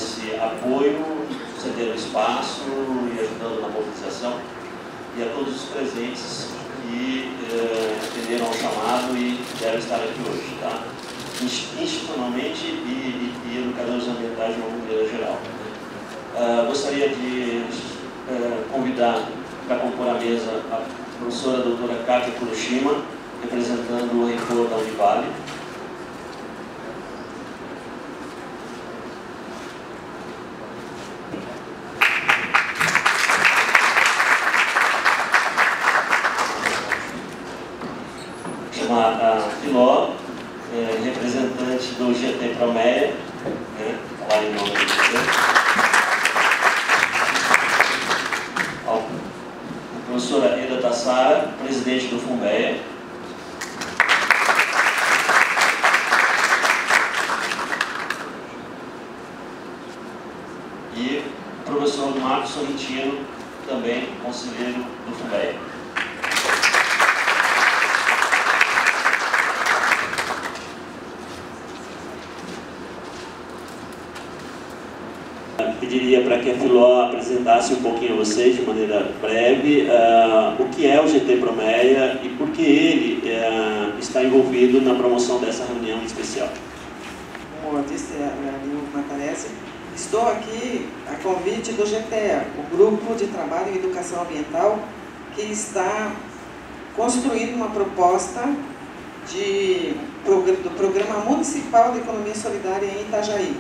esse apoio, cedendo espaço e ajudando na mobilização, e a todos os presentes que atenderam ao chamado e devem estar aqui hoje, tá? Institucionalmente e educadores ambientais de uma maneira geral. Gostaria de convidar para compor a mesa a professora doutora Kátia Kuroshima, representando o reitor da Univale. A Filó, representante do GT Promeia, falar em nome do GT. A professora Eda Tassara, presidente do Funbeia. E o professor Marcos Sorrentino, também conselheiro do Funbeia. Pediria para que a Filó apresentasse um pouquinho a vocês, de maneira breve, o que é o GT Promeia e por que ele está envolvido na promoção dessa reunião especial. Como disse a Matarese, estou aqui a convite do GTEA, o Grupo de Trabalho em Educação Ambiental, que está construindo uma proposta do Programa Municipal de Economia Solidária em Itajaí.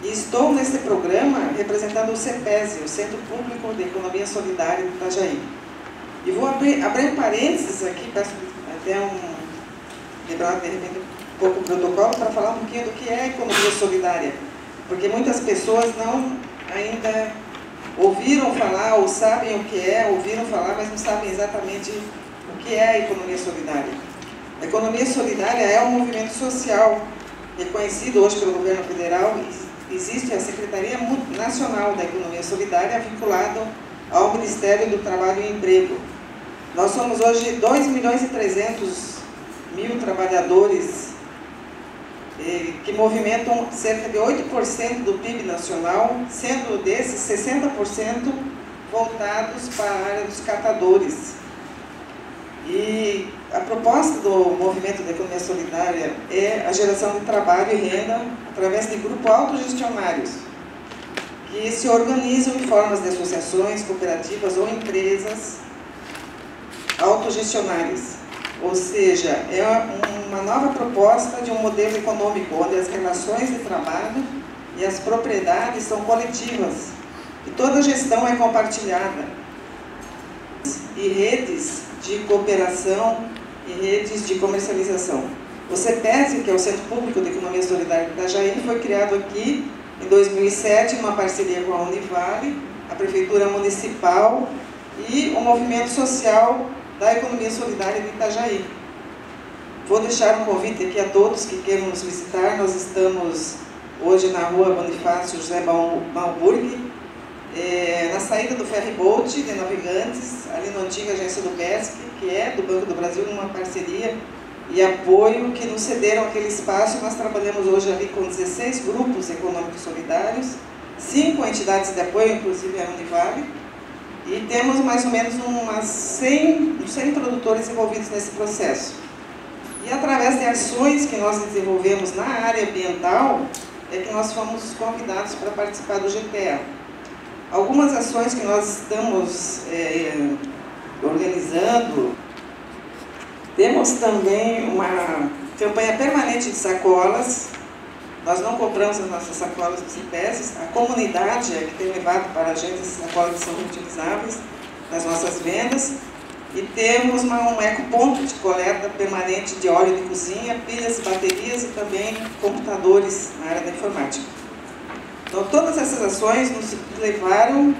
E estou nesse programa representando o CEPESI, o Centro Público de Economia Solidária de Itajaí. E vou abrir parênteses aqui, peço até lembrar de repente um pouco o protocolo, para falar um pouquinho do que é a economia solidária. Porque muitas pessoas ainda ouviram falar, ou sabem o que é, ouviram falar, mas não sabem exatamente o que é a economia solidária. A economia solidária é um movimento social reconhecido hoje pelo governo federal. Existe a Secretaria Nacional da Economia Solidária, vinculado ao Ministério do Trabalho e Emprego. Nós somos hoje 2.300.000 trabalhadores que movimentam cerca de 8% do PIB nacional, sendo desses 60% voltados para a área dos catadores. E a proposta do movimento da economia solidária é a geração de trabalho e renda através de grupos autogestionários, que se organizam em formas de associações, cooperativas ou empresas autogestionárias. Ou seja, é uma nova proposta de um modelo econômico, onde as relações de trabalho e as propriedades são coletivas, e toda a gestão é compartilhada. E redes de cooperação e redes de comercialização. O CEPESI, que é o Centro Público de Economia Solidária de Itajaí, foi criado aqui em 2007, numa parceria com a Univale, a Prefeitura Municipal e o Movimento Social da Economia Solidária de Itajaí. Vou deixar um convite aqui a todos que queiram nos visitar. Nós estamos hoje na rua Bonifácio José Malburg, na saída do ferryboat de Navegantes, ali na antiga agência do BESC, que é do Banco do Brasil, numa parceria e apoio que nos cederam aquele espaço. Nós trabalhamos hoje ali com 16 grupos econômicos solidários, 5 entidades de apoio, inclusive a Univale, e temos mais ou menos uns 100 produtores envolvidos nesse processo. E através de ações que nós desenvolvemos na área ambiental, é que nós fomos convidados para participar do GTEA. Algumas ações que nós estamos organizando, temos também uma campanha permanente de sacolas. Nós não compramos as nossas sacolas dos CEPESs, a comunidade é que tem levado para a gente essas sacolas que são reutilizáveis nas nossas vendas. E temos um ecoponto de coleta permanente de óleo de cozinha, pilhas, baterias e também computadores na área da informática. Então, todas essas ações nos levaram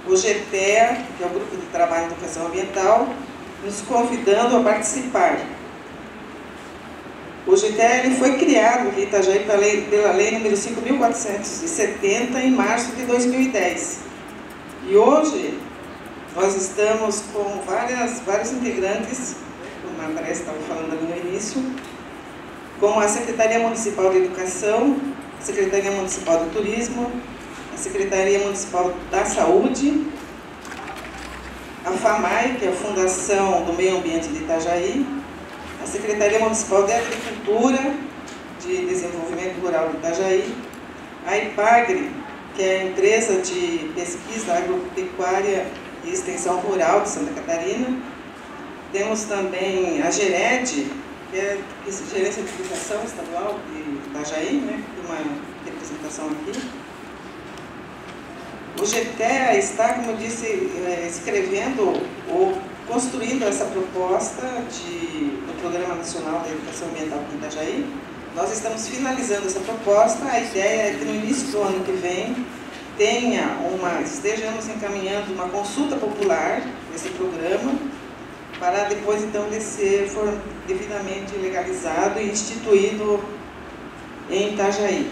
o GTEA, que é o Grupo de Trabalho em Educação Ambiental, nos convidando a participar. O GTEA ele foi criado aqui em Itajaí pela Lei número 5.470, em março de 2010. E hoje nós estamos com vários integrantes, como a André estava falando ali no início, como a Secretaria Municipal de Educação, a Secretaria Municipal do Turismo, a Secretaria Municipal da Saúde, a FAMAI, que é a Fundação do Meio Ambiente de Itajaí, a Secretaria Municipal de Agricultura, de Desenvolvimento Rural de Itajaí, a IPAGRE, que é a Empresa de Pesquisa Agropecuária e Extensão Rural de Santa Catarina. Temos também a GERED, que é a Gerência de Educação Estadual de Itajaí, né? Tem uma representação aqui. O GTEA está, como eu disse, escrevendo ou construindo essa proposta do Programa Nacional de Educação Ambiental de Itajaí. Nós estamos finalizando essa proposta. A ideia é que no início do ano que vem estejamos encaminhando uma consulta popular desse programa, para depois então ele for devidamente legalizado e instituído em Itajaí.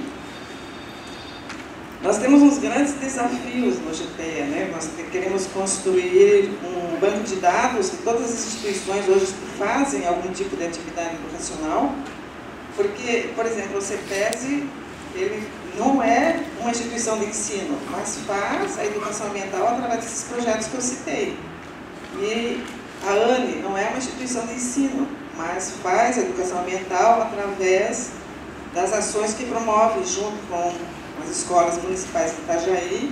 Nós temos uns grandes desafios no GTEA, né? Nós queremos construir um banco de dados de todas as instituições hoje que fazem algum tipo de atividade educacional, porque, por exemplo, o CETESE, ele não é uma instituição de ensino, mas faz a educação ambiental através desses projetos que eu citei. E a ANE não é uma instituição de ensino, mas faz a educação ambiental através das ações que promove junto com as escolas municipais de Itajaí,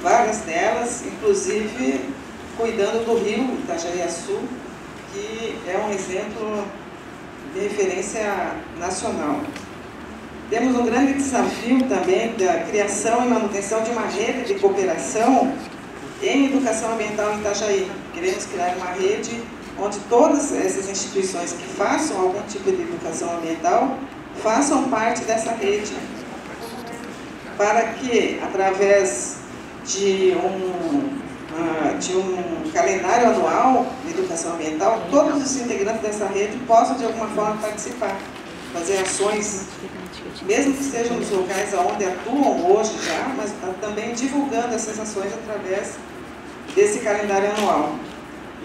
várias delas, inclusive cuidando do rio Itajaiaçu, que é um exemplo de referência nacional. Temos um grande desafio também da criação e manutenção de uma rede de cooperação em educação ambiental em Itajaí. Queremos criar uma rede onde todas essas instituições que façam algum tipo de educação ambiental façam parte dessa rede, para que, através de um calendário anual de educação ambiental, todos os integrantes dessa rede possam, de alguma forma, participar, fazer ações, mesmo que sejam nos locais onde atuam hoje já, mas também divulgando essas ações através desse calendário anual.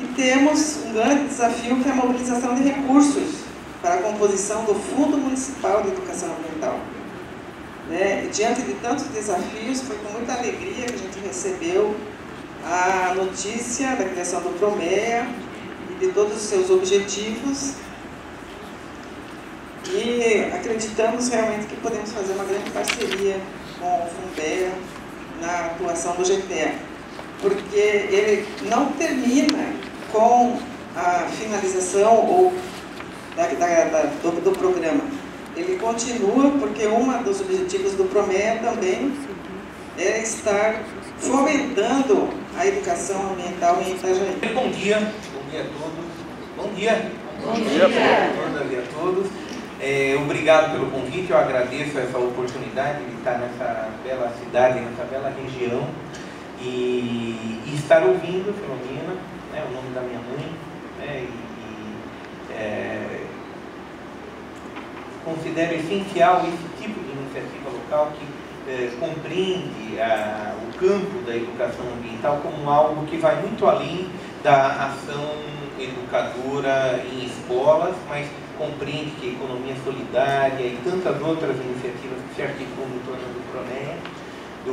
E temos um grande desafio, que é a mobilização de recursos para a composição do Fundo Municipal de Educação Ambiental. Diante de tantos desafios, foi com muita alegria que a gente recebeu a notícia da criação do PROMEA e de todos os seus objetivos, e acreditamos realmente que podemos fazer uma grande parceria com o FUNBEA na atuação do GTEA, porque ele não termina com a finalização do programa. Ele continua, porque um dos objetivos do PROMEA também é estar fomentando a educação ambiental em Itajaí. Bom dia a todos. Bom dia. Bom dia a todos. Obrigado pelo convite, eu agradeço essa oportunidade de estar nessa bela cidade, nessa bela região e estar ouvindo Filomena, né, o nome da minha mãe, né, considero essencial esse tipo de iniciativa local que compreende o campo da educação ambiental como algo que vai muito além da ação educadora em escolas, mas compreende que a economia solidária e tantas outras iniciativas que se articulam em torno do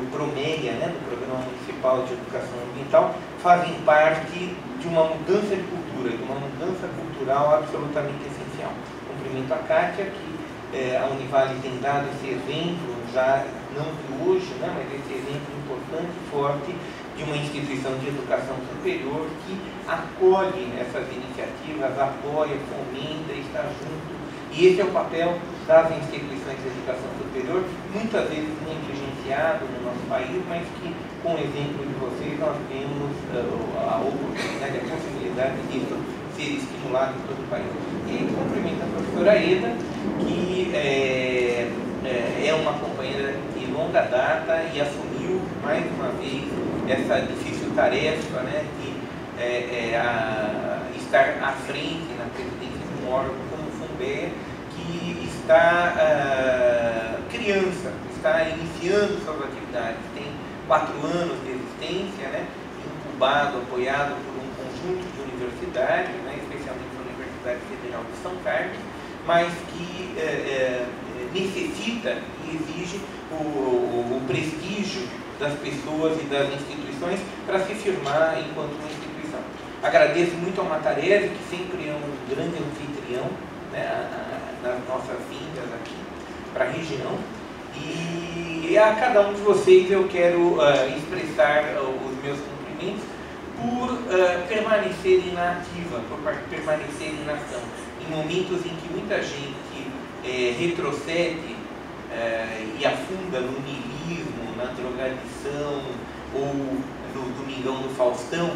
PROMEA, né, do Programa Municipal de Educação Ambiental, fazem parte de uma mudança de cultura, de uma mudança cultural absolutamente essencial. Cumprimento a Kátia, que a Univale tem dado esse exemplo, já não de hoje, né, mas esse exemplo importante e forte de uma instituição de educação superior que acolhe essas iniciativas, apoia, fomenta, está junto. E esse é o papel das instituições de educação superior, muitas vezes negligenciado no nosso país, mas que, com o exemplo de vocês, nós temos a oportunidade, a possibilidade disso ser estimulado em todo o país. E cumprimento a professora Eda, que é uma companheira de longa data e assumiu, mais uma vez, essa difícil tarefa, né, de estar à frente na presidência de um órgão como o FUNBEA, que está está iniciando suas atividades, tem 4 anos de existência, né, incubado, apoiado por um conjunto de universidades, né, especialmente a Universidade Federal de São Carlos, mas que necessita e exige o prestígio das pessoas e das instituições para se firmar enquanto uma instituição. Agradeço muito ao Matarese, que sempre é um grande anfitrião, né, nas nossas vindas aqui para a região. E a cada um de vocês eu quero expressar os meus cumprimentos por permanecerem na ativa, por permanecerem na ação. Em momentos em que muita gente retrocede e afunda no niilismo, na drogadição ou no Domingão do Faustão,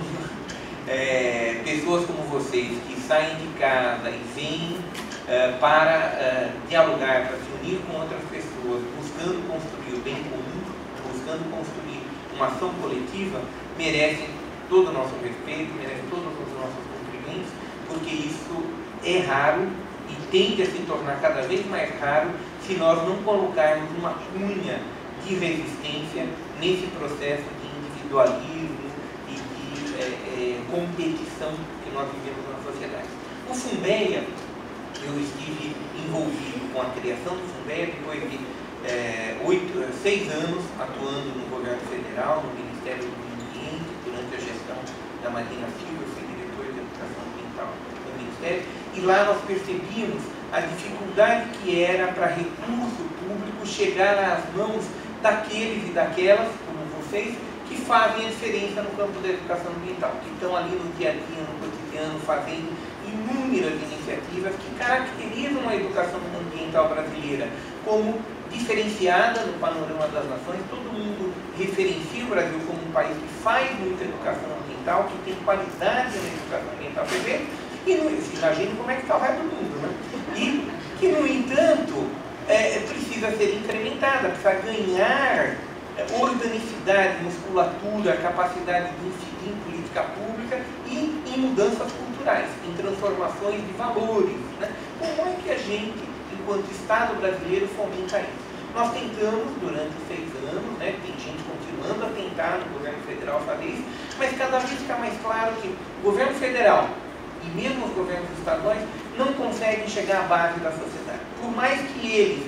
pessoas como vocês que saem de casa e vêm para dialogar, para se unir com outras pessoas, buscando construir o bem comum, buscando construir uma ação coletiva, merecem todo o nosso respeito, merecem todos os nossos cumprimentos, porque isso é raro e tende a se tornar cada vez mais raro se nós não colocarmos uma cunha de resistência nesse processo de individualismo e de competição que nós vivemos na sociedade. O Funbeia, eu estive envolvido com a criação do Funbeia depois de 6 anos atuando no governo federal, no Ministério do Meio Ambiente, durante a gestão da Marina Silva. Eu fui diretor de Educação Ambiental do Ministério, e lá nós percebíamos a dificuldade que era para recurso público chegar às mãos daqueles e daquelas, como vocês, que fazem a diferença no campo da educação ambiental, que estão ali no dia a dia, no cotidiano, fazendo inúmeras iniciativas que caracterizam a educação ambiental brasileira como diferenciada no panorama das nações. Todo mundo referencia o Brasil como um país que faz muita educação ambiental, que tem qualidade na educação ambiental, e imagine como é que está o resto do mundo, né? E que, no entanto, precisa ser incrementada, precisa ganhar organicidade, musculatura, capacidade de incidir em política pública e em mudanças culturais, em transformações de valores, né? Como é que a gente, enquanto Estado brasileiro, fomenta isso? Nós tentamos durante 6 anos, né? Tem gente continuando a tentar no governo federal fazer isso, mas cada vez fica mais claro que o governo federal e mesmo os governos estaduais não conseguem chegar à base da sociedade. Por mais que eles,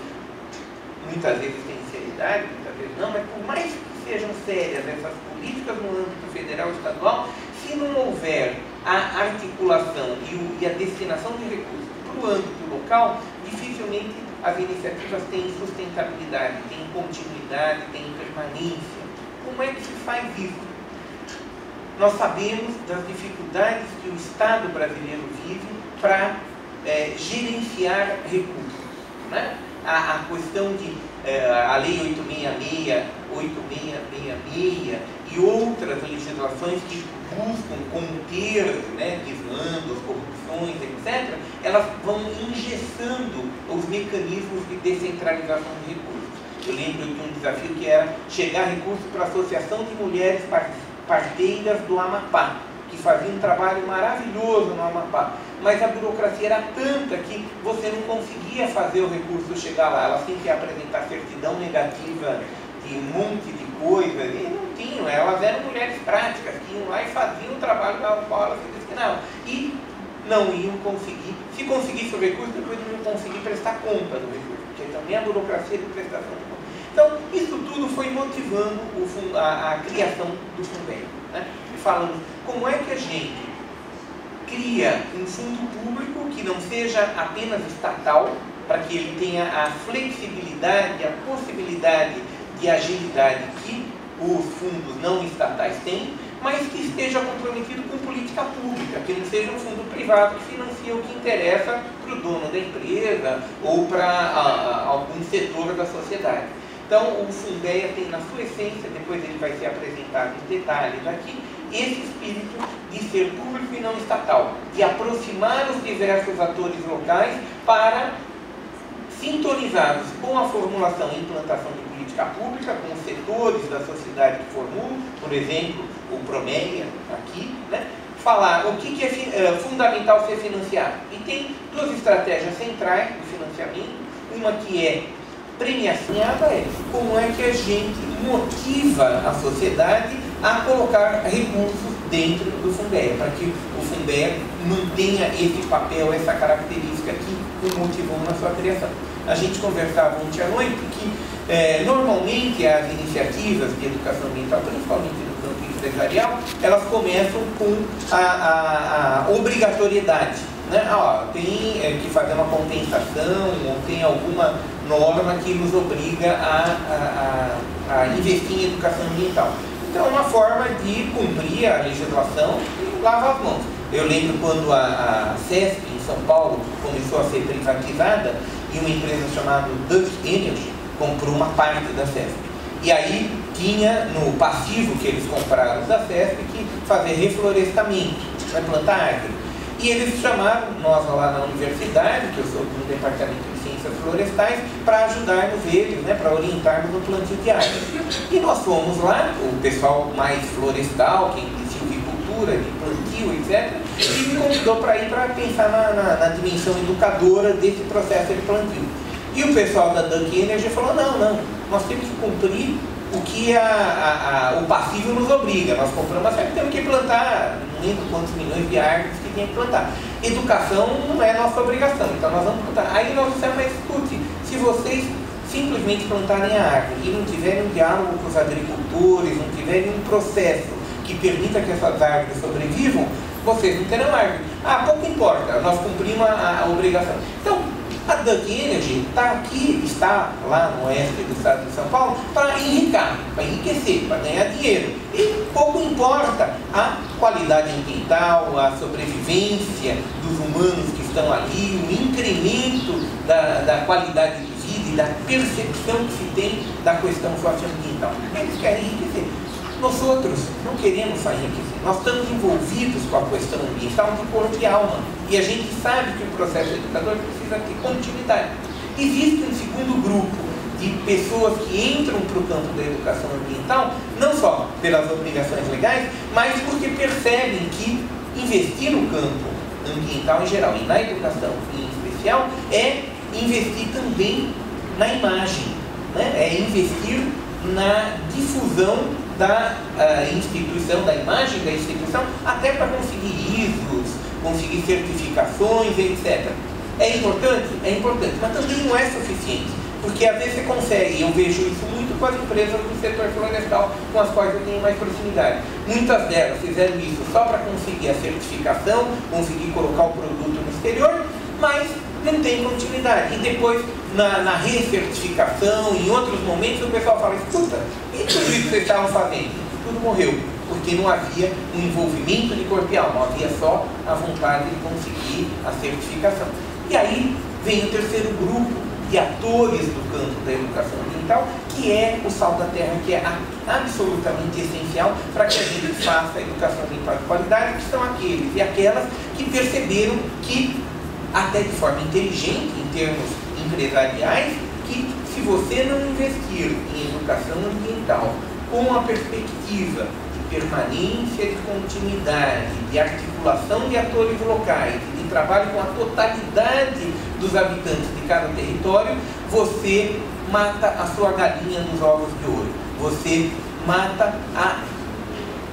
muitas vezes, tenham seriedade, muitas vezes não, mas por mais que sejam sérias essas políticas no âmbito federal e estadual, se não houver a articulação e a destinação de recursos para o âmbito local, dificilmente as iniciativas têm sustentabilidade, têm continuidade, têm permanência. Como é que se faz isso? Nós sabemos das dificuldades que o Estado brasileiro vive para gerenciar recursos, né? A questão de a Lei 866, 8666 e outras legislações que buscam conter, né, desmandos, corrupções, etc., elas vão engessando os mecanismos de descentralização de recursos. Eu lembro de um desafio que era chegar recursos para a Associação de Mulheres Parteiras do Amapá, que fazia um trabalho maravilhoso no Amapá, mas a burocracia era tanta que você não conseguia fazer o recurso chegar lá. Elas tinham que apresentar certidão negativa de um monte de coisas, e não tinham, elas eram mulheres práticas, que iam lá e faziam o trabalho ao qual elas se destinavam, e não iam conseguir, se conseguisse o recurso, depois não iam conseguir prestar conta do recurso, porque também a burocracia de prestação de conta. Então, isso tudo foi motivando a criação do Funbeia, né? Falando como é que a gente cria um fundo público que não seja apenas estatal, para que ele tenha a flexibilidade, a possibilidade de agilidade que os fundos não estatais têm, mas que esteja comprometido com política pública, que não seja um fundo privado que financia o que interessa para o dono da empresa ou para algum setor da sociedade. Então, o Funbeia tem na sua essência, depois ele vai ser apresentado em detalhes aqui, esse espírito de ser público e não estatal, de aproximar os diversos atores locais para, sintonizados com a formulação e implantação de política pública, com os setores da sociedade que formulam, por exemplo, o Promeia aqui, né? Falar o que é fundamental ser financiado. E tem 2 estratégias centrais do financiamento, uma que é premiacionada, como é que a gente motiva a sociedade a colocar recursos dentro do Funbeia, para que o Funbeia mantenha esse papel, essa característica que o motivou na sua criação. a gente conversava ontem à noite que normalmente as iniciativas de educação ambiental, principalmente no campo empresarial, elas começam com a obrigatoriedade, né? Tem que fazer uma compensação ou tem alguma norma que nos obriga a investir em educação ambiental. Então é uma forma de cumprir a legislação e lavar as mãos. Eu lembro quando a CESP em São Paulo começou a ser privatizada e uma empresa chamada Duck Energy comprou uma parte da CESP. E aí tinha no passivo que eles compraram da CESP que fazer reflorestamento, plantar árvore. E eles chamaram nós lá na universidade, que eu sou do departamento de ciências florestais, para ajudarmos eles, né, para orientarmos no plantio de árvores. E nós fomos lá, o pessoal mais florestal, que de silvicultura, de plantio, etc., e me convidou para ir para pensar na dimensão educadora desse processo de plantio. E o pessoal da Duck Energy falou, não, nós temos que cumprir o que o passivo nos obriga. Nós compramos a CESP, temos que plantar, não lembro quantos milhões de árvores que tem que plantar. Educação não é nossa obrigação, então nós vamos plantar. Aí nós dissemos, mas escute, se vocês simplesmente plantarem a árvore e não tiverem um diálogo com os agricultores, não tiverem um processo que permita que essas árvores sobrevivam, vocês não terão árvore. Pouco importa, nós cumprimos a obrigação. Então, a Duck Energy está lá no oeste do estado de São Paulo para enriquecer, para ganhar dinheiro. E pouco importa a qualidade ambiental, a sobrevivência dos humanos que estão ali, o incremento da qualidade de vida e da percepção que se tem da questão socioambiental. Eles querem enriquecer. Nós outros não queremos só enriquecer, nós estamos envolvidos com a questão ambiental de corpo e alma. E a gente sabe que o processo educador precisa ter continuidade. Existe um segundo grupo de pessoas que entram para o campo da educação ambiental, não só pelas obrigações legais, mas porque percebem que investir no campo ambiental em geral e na educação em especial é investir também na imagem, né? É investir na difusão da instituição, da imagem da instituição, até para conseguir ISOs, conseguir certificações, etc. É importante? É importante, mas também não é suficiente, porque às vezes você consegue, eu vejo isso muito com as empresas do setor florestal com as quais eu tenho mais proximidade. Muitas delas fizeram isso só para conseguir a certificação, conseguir colocar o produto no exterior, mas não tem continuidade. E depois, na recertificação, em outros momentos, o pessoal fala, escuta, e tudo isso que vocês estavam fazendo? Tudo morreu, porque não havia um envolvimento de corpo e alma, havia só a vontade de conseguir a certificação. E aí vem o terceiro grupo de atores do campo da educação ambiental, que é o sal da terra, que é absolutamente essencial para que a gente faça a educação ambiental de qualidade, que são aqueles e aquelas que perceberam que, até de forma inteligente, em termos empresariais, que se você não investir em educação ambiental com a perspectiva de permanência, de continuidade, de articulação de atores locais, de trabalho com a totalidade dos habitantes de cada território, você mata a sua galinha nos ovos de ouro. Você mata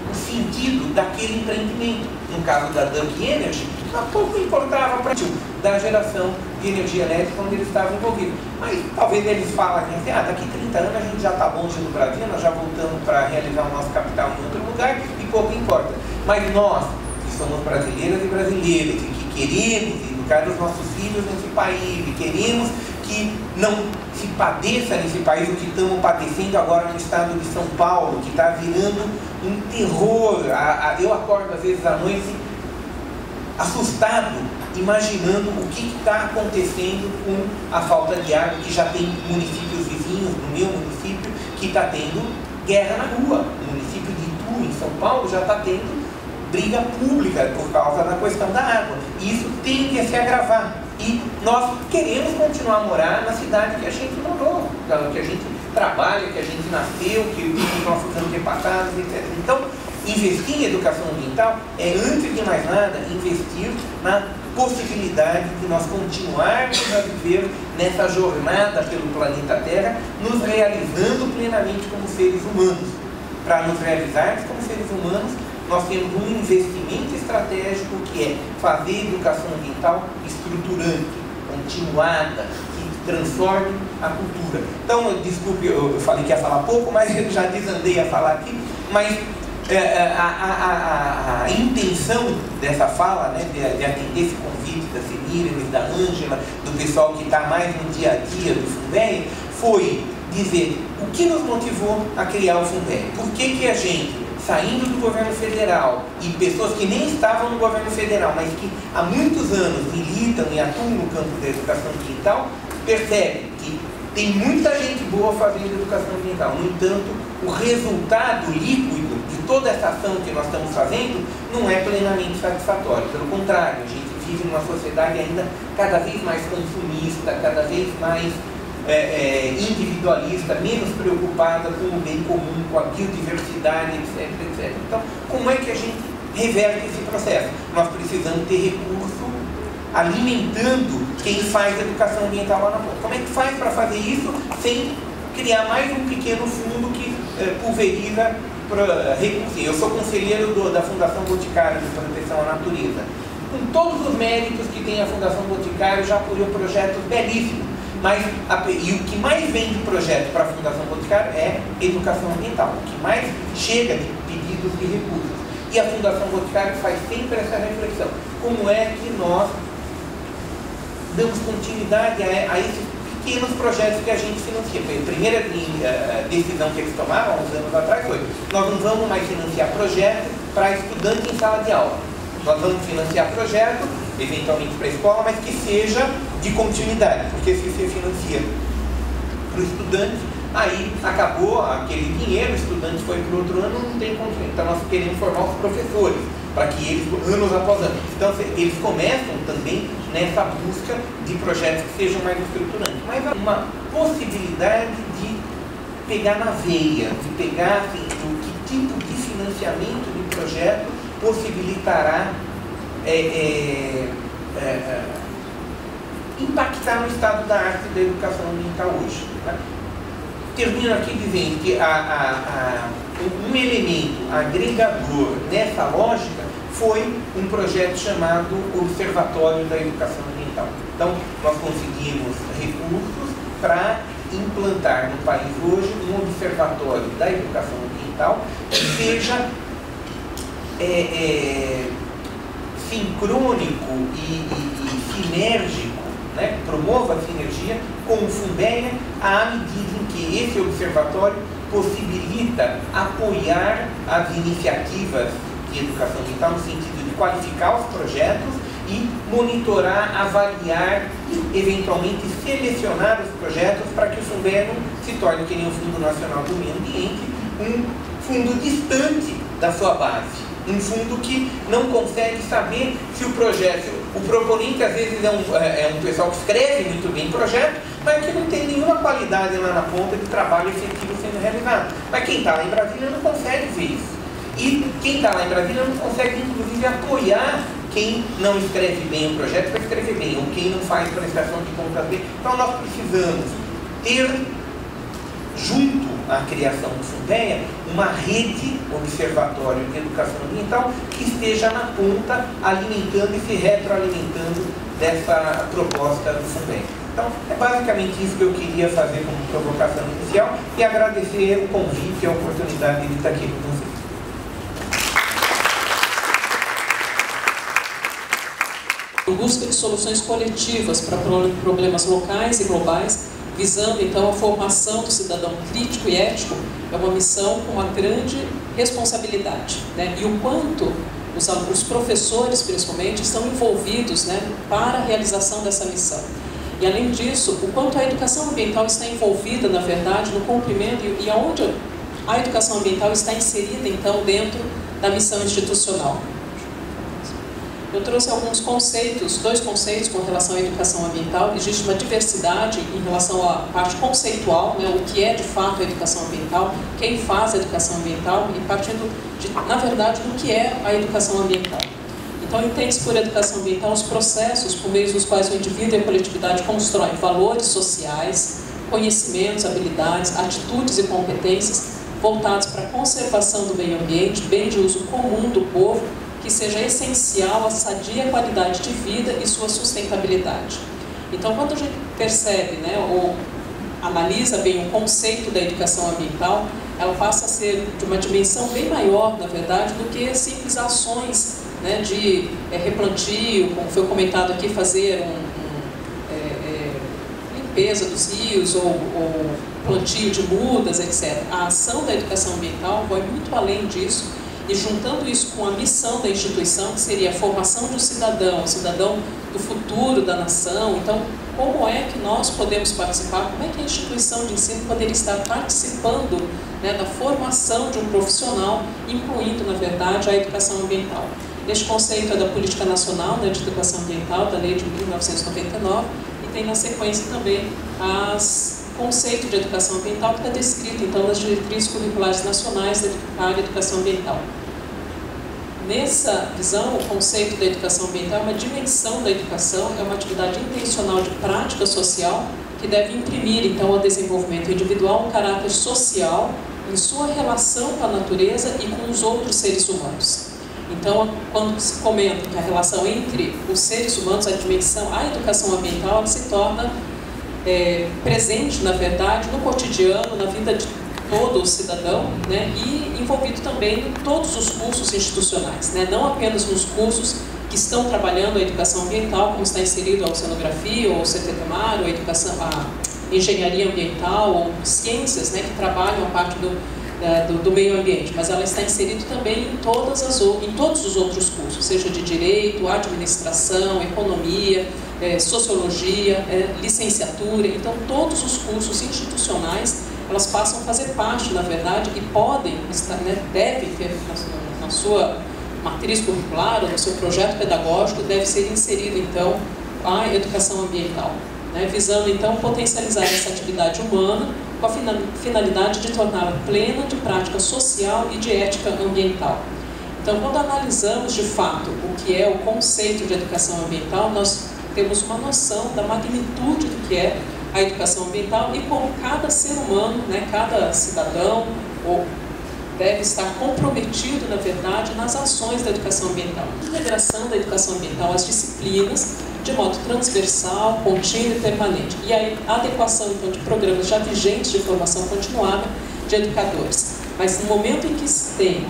o sentido daquele empreendimento. No caso da Duck Energy, pouco importava para da geração de energia elétrica onde eles estavam envolvidos. Mas talvez eles falem assim, daqui 30 anos a gente já está longe do Brasil, nós já voltamos para realizar o nosso capital em outro lugar e pouco importa. Mas nós, que somos brasileiras e brasileiros e que queremos educar os nossos filhos nesse país e queremos que não se padeça nesse país o que estamos padecendo agora no estado de São Paulo, que está virando um terror. Eu acordo às vezes à noite assustado, imaginando o que está acontecendo com a falta de água, que já tem municípios vizinhos, no meu município, que está tendo guerra na rua. O município de Itu, em São Paulo, já está tendo briga pública por causa da questão da água. E isso tem que se agravar. E nós queremos continuar a morar na cidade que a gente morou, que a gente trabalha, que a gente nasceu, que os nossos antepassados, etc. Então, investir em educação ambiental é, antes de mais nada, investir na possibilidade de nós continuarmos a viver nessa jornada pelo planeta Terra, nos realizando plenamente como seres humanos. Para nos realizarmos como seres humanos, nós temos um investimento estratégico que é fazer educação ambiental estruturante, continuada, que transforme a cultura. Então, desculpe, eu falei que ia falar pouco, mas eu já desandei a falar aqui, mas a intenção dessa fala, né, de atender esse convite da Semíramis, da Ângela, do pessoal que está mais no dia a dia do Funvea, foi dizer o que nos motivou a criar o Funvea. Por que a gente, saindo do governo federal, e pessoas que nem estavam no governo federal, mas que há muitos anos militam e atuam no campo da educação ambiental, percebe que tem muita gente boa fazendo educação ambiental. No entanto, o resultado líquido de toda essa ação que nós estamos fazendo não é plenamente satisfatório. Pelo contrário, a gente vive numa sociedade ainda cada vez mais consumista, cada vez mais individualista, menos preocupada com o bem comum, com a biodiversidade, etc, etc. Então, como é que a gente reverte esse processo? Nós precisamos ter recurso alimentando quem faz educação ambiental lá na ponta. Como é que faz para fazer isso sem criar mais um pequeno fundo que pulveriza recursos? Eu sou conselheiro da Fundação Boticário de Proteção à Natureza. Com todos os méritos que tem a Fundação Boticário, já apoiou projetos belíssimos. E o que mais vem de projeto para a Fundação Boticário é educação ambiental. O que mais chega de pedidos de recursos. E a Fundação Boticário faz sempre essa reflexão. Como é que nós damos continuidade a esses pequenos projetos que a gente financia? A primeira decisão que eles tomaram, há uns anos atrás, foi: nós não vamos mais financiar projetos para estudante em sala de aula. Nós vamos financiar projeto, eventualmente para a escola, mas que seja de continuidade, porque se você financia para o estudante, aí acabou aquele dinheiro, o estudante foi para o outro ano, não tem continuidade. Então nós queremos formar os professores, para que eles, anos após anos, então eles começam também nessa busca de projetos que sejam mais estruturantes. Mas há uma possibilidade de pegar na veia, de pegar assim, o que tipo de financiamento de projeto possibilitará impactar no estado da arte da educação ambiental hoje. Tá? Termino aqui dizendo que um elemento agregador nessa lógica foi um projeto chamado Observatório da Educação Ambiental. Então, nós conseguimos recursos para implantar no país hoje um observatório da educação ambiental que seja sincrônico e sinérgico, né? Promova a sinergia com o Funvea à medida em que esse observatório possibilita apoiar as iniciativas de educação ambiental no sentido de qualificar os projetos e monitorar, avaliar e eventualmente selecionar os projetos para que o Funvea não se torne, que nem o Fundo Nacional do Meio Ambiente, um fundo distante da sua base. Um fundo que não consegue saber se o projeto, o proponente às vezes é um pessoal que escreve muito bem projeto, mas que não tem nenhuma qualidade lá na ponta de trabalho efetivo sendo realizado. Mas quem está lá em Brasília não consegue ver isso. E quem está lá em Brasília não consegue, inclusive, apoiar quem não escreve bem o projeto para escrever bem, ou quem não faz prestação de contas bem. Então nós precisamos ter, junto à criação do Funvea, uma rede observatório de educação ambiental que esteja na ponta, alimentando e se retroalimentando dessa proposta do Funvea. Então, é basicamente isso que eu queria fazer como provocação inicial e agradecer o convite e a oportunidade de estar aqui com vocês. Em busca de soluções coletivas para problemas locais e globais, visando então a formação do cidadão crítico e ético, é uma missão com uma grande responsabilidade, né? E o quanto os professores, principalmente, estão envolvidos, né, para a realização dessa missão. E, além disso, o quanto a educação ambiental está envolvida, na verdade, no cumprimento e aonde a educação ambiental está inserida, então, dentro da missão institucional. Eu trouxe alguns conceitos, 2 conceitos com relação à educação ambiental. Existe uma diversidade em relação à parte conceitual, né, o que é de fato a educação ambiental, quem faz a educação ambiental e partindo, na verdade, do que é a educação ambiental. Então, entende-se por educação ambiental os processos por meio dos quais o indivíduo e a coletividade constroem valores sociais, conhecimentos, habilidades, atitudes e competências voltados para a conservação do meio ambiente, bem de uso comum do povo, que seja essencial à sadia qualidade de vida e sua sustentabilidade. Então, quando a gente percebe, né, ou analisa bem o conceito da educação ambiental, ela passa a ser de uma dimensão bem maior, na verdade, do que simples ações, né, de replantio, como foi comentado aqui, fazer limpeza dos rios ou plantio de mudas, etc. A ação da educação ambiental vai muito além disso, e juntando isso com a missão da instituição, que seria a formação de um cidadão, o cidadão do futuro da nação. Então, como é que nós podemos participar, como é que a instituição de ensino poderia estar participando, né, da formação de um profissional, incluindo, na verdade, a educação ambiental. Este conceito é da Política Nacional, né, de Educação Ambiental, da Lei de 1999, e tem na sequência também o conceito de educação ambiental, que está descrito, então, nas diretrizes curriculares nacionais da área de educação ambiental. Nessa visão, o conceito da educação ambiental é uma dimensão da educação, é uma atividade intencional de prática social que deve imprimir, então, ao desenvolvimento individual um caráter social em sua relação com a natureza e com os outros seres humanos. Então, quando se comenta que a relação entre os seres humanos, a educação ambiental, ela se torna presente, na verdade, no cotidiano, na vida de todo o cidadão, né, e envolvido também em todos os cursos institucionais, né, não apenas nos cursos que estão trabalhando a educação ambiental, como está inserido a oceanografia, ou o CTTMAR, ou a engenharia ambiental, ou ciências, né, que trabalham a parte do meio ambiente, mas ela está inserida também em todos os outros cursos, seja de direito, administração, economia, sociologia, licenciatura. Então, todos os cursos institucionais, elas passam a fazer parte, na verdade, e podem, né, devem ter na sua matriz curricular, ou no seu projeto pedagógico, deve ser inserida, então, a educação ambiental, né, visando, então, potencializar essa atividade humana com a finalidade de torná-la plena de prática social e de ética ambiental. Então, quando analisamos, de fato, o que é o conceito de educação ambiental, nós temos uma noção da magnitude do que é a educação ambiental e como cada ser humano, né, cada cidadão, deve estar comprometido, na verdade, nas ações da educação ambiental. Integração da educação ambiental às disciplinas, de modo transversal, contínuo e permanente. E a adequação, então, de programas já vigentes de formação continuada de educadores. Mas no momento em que se tem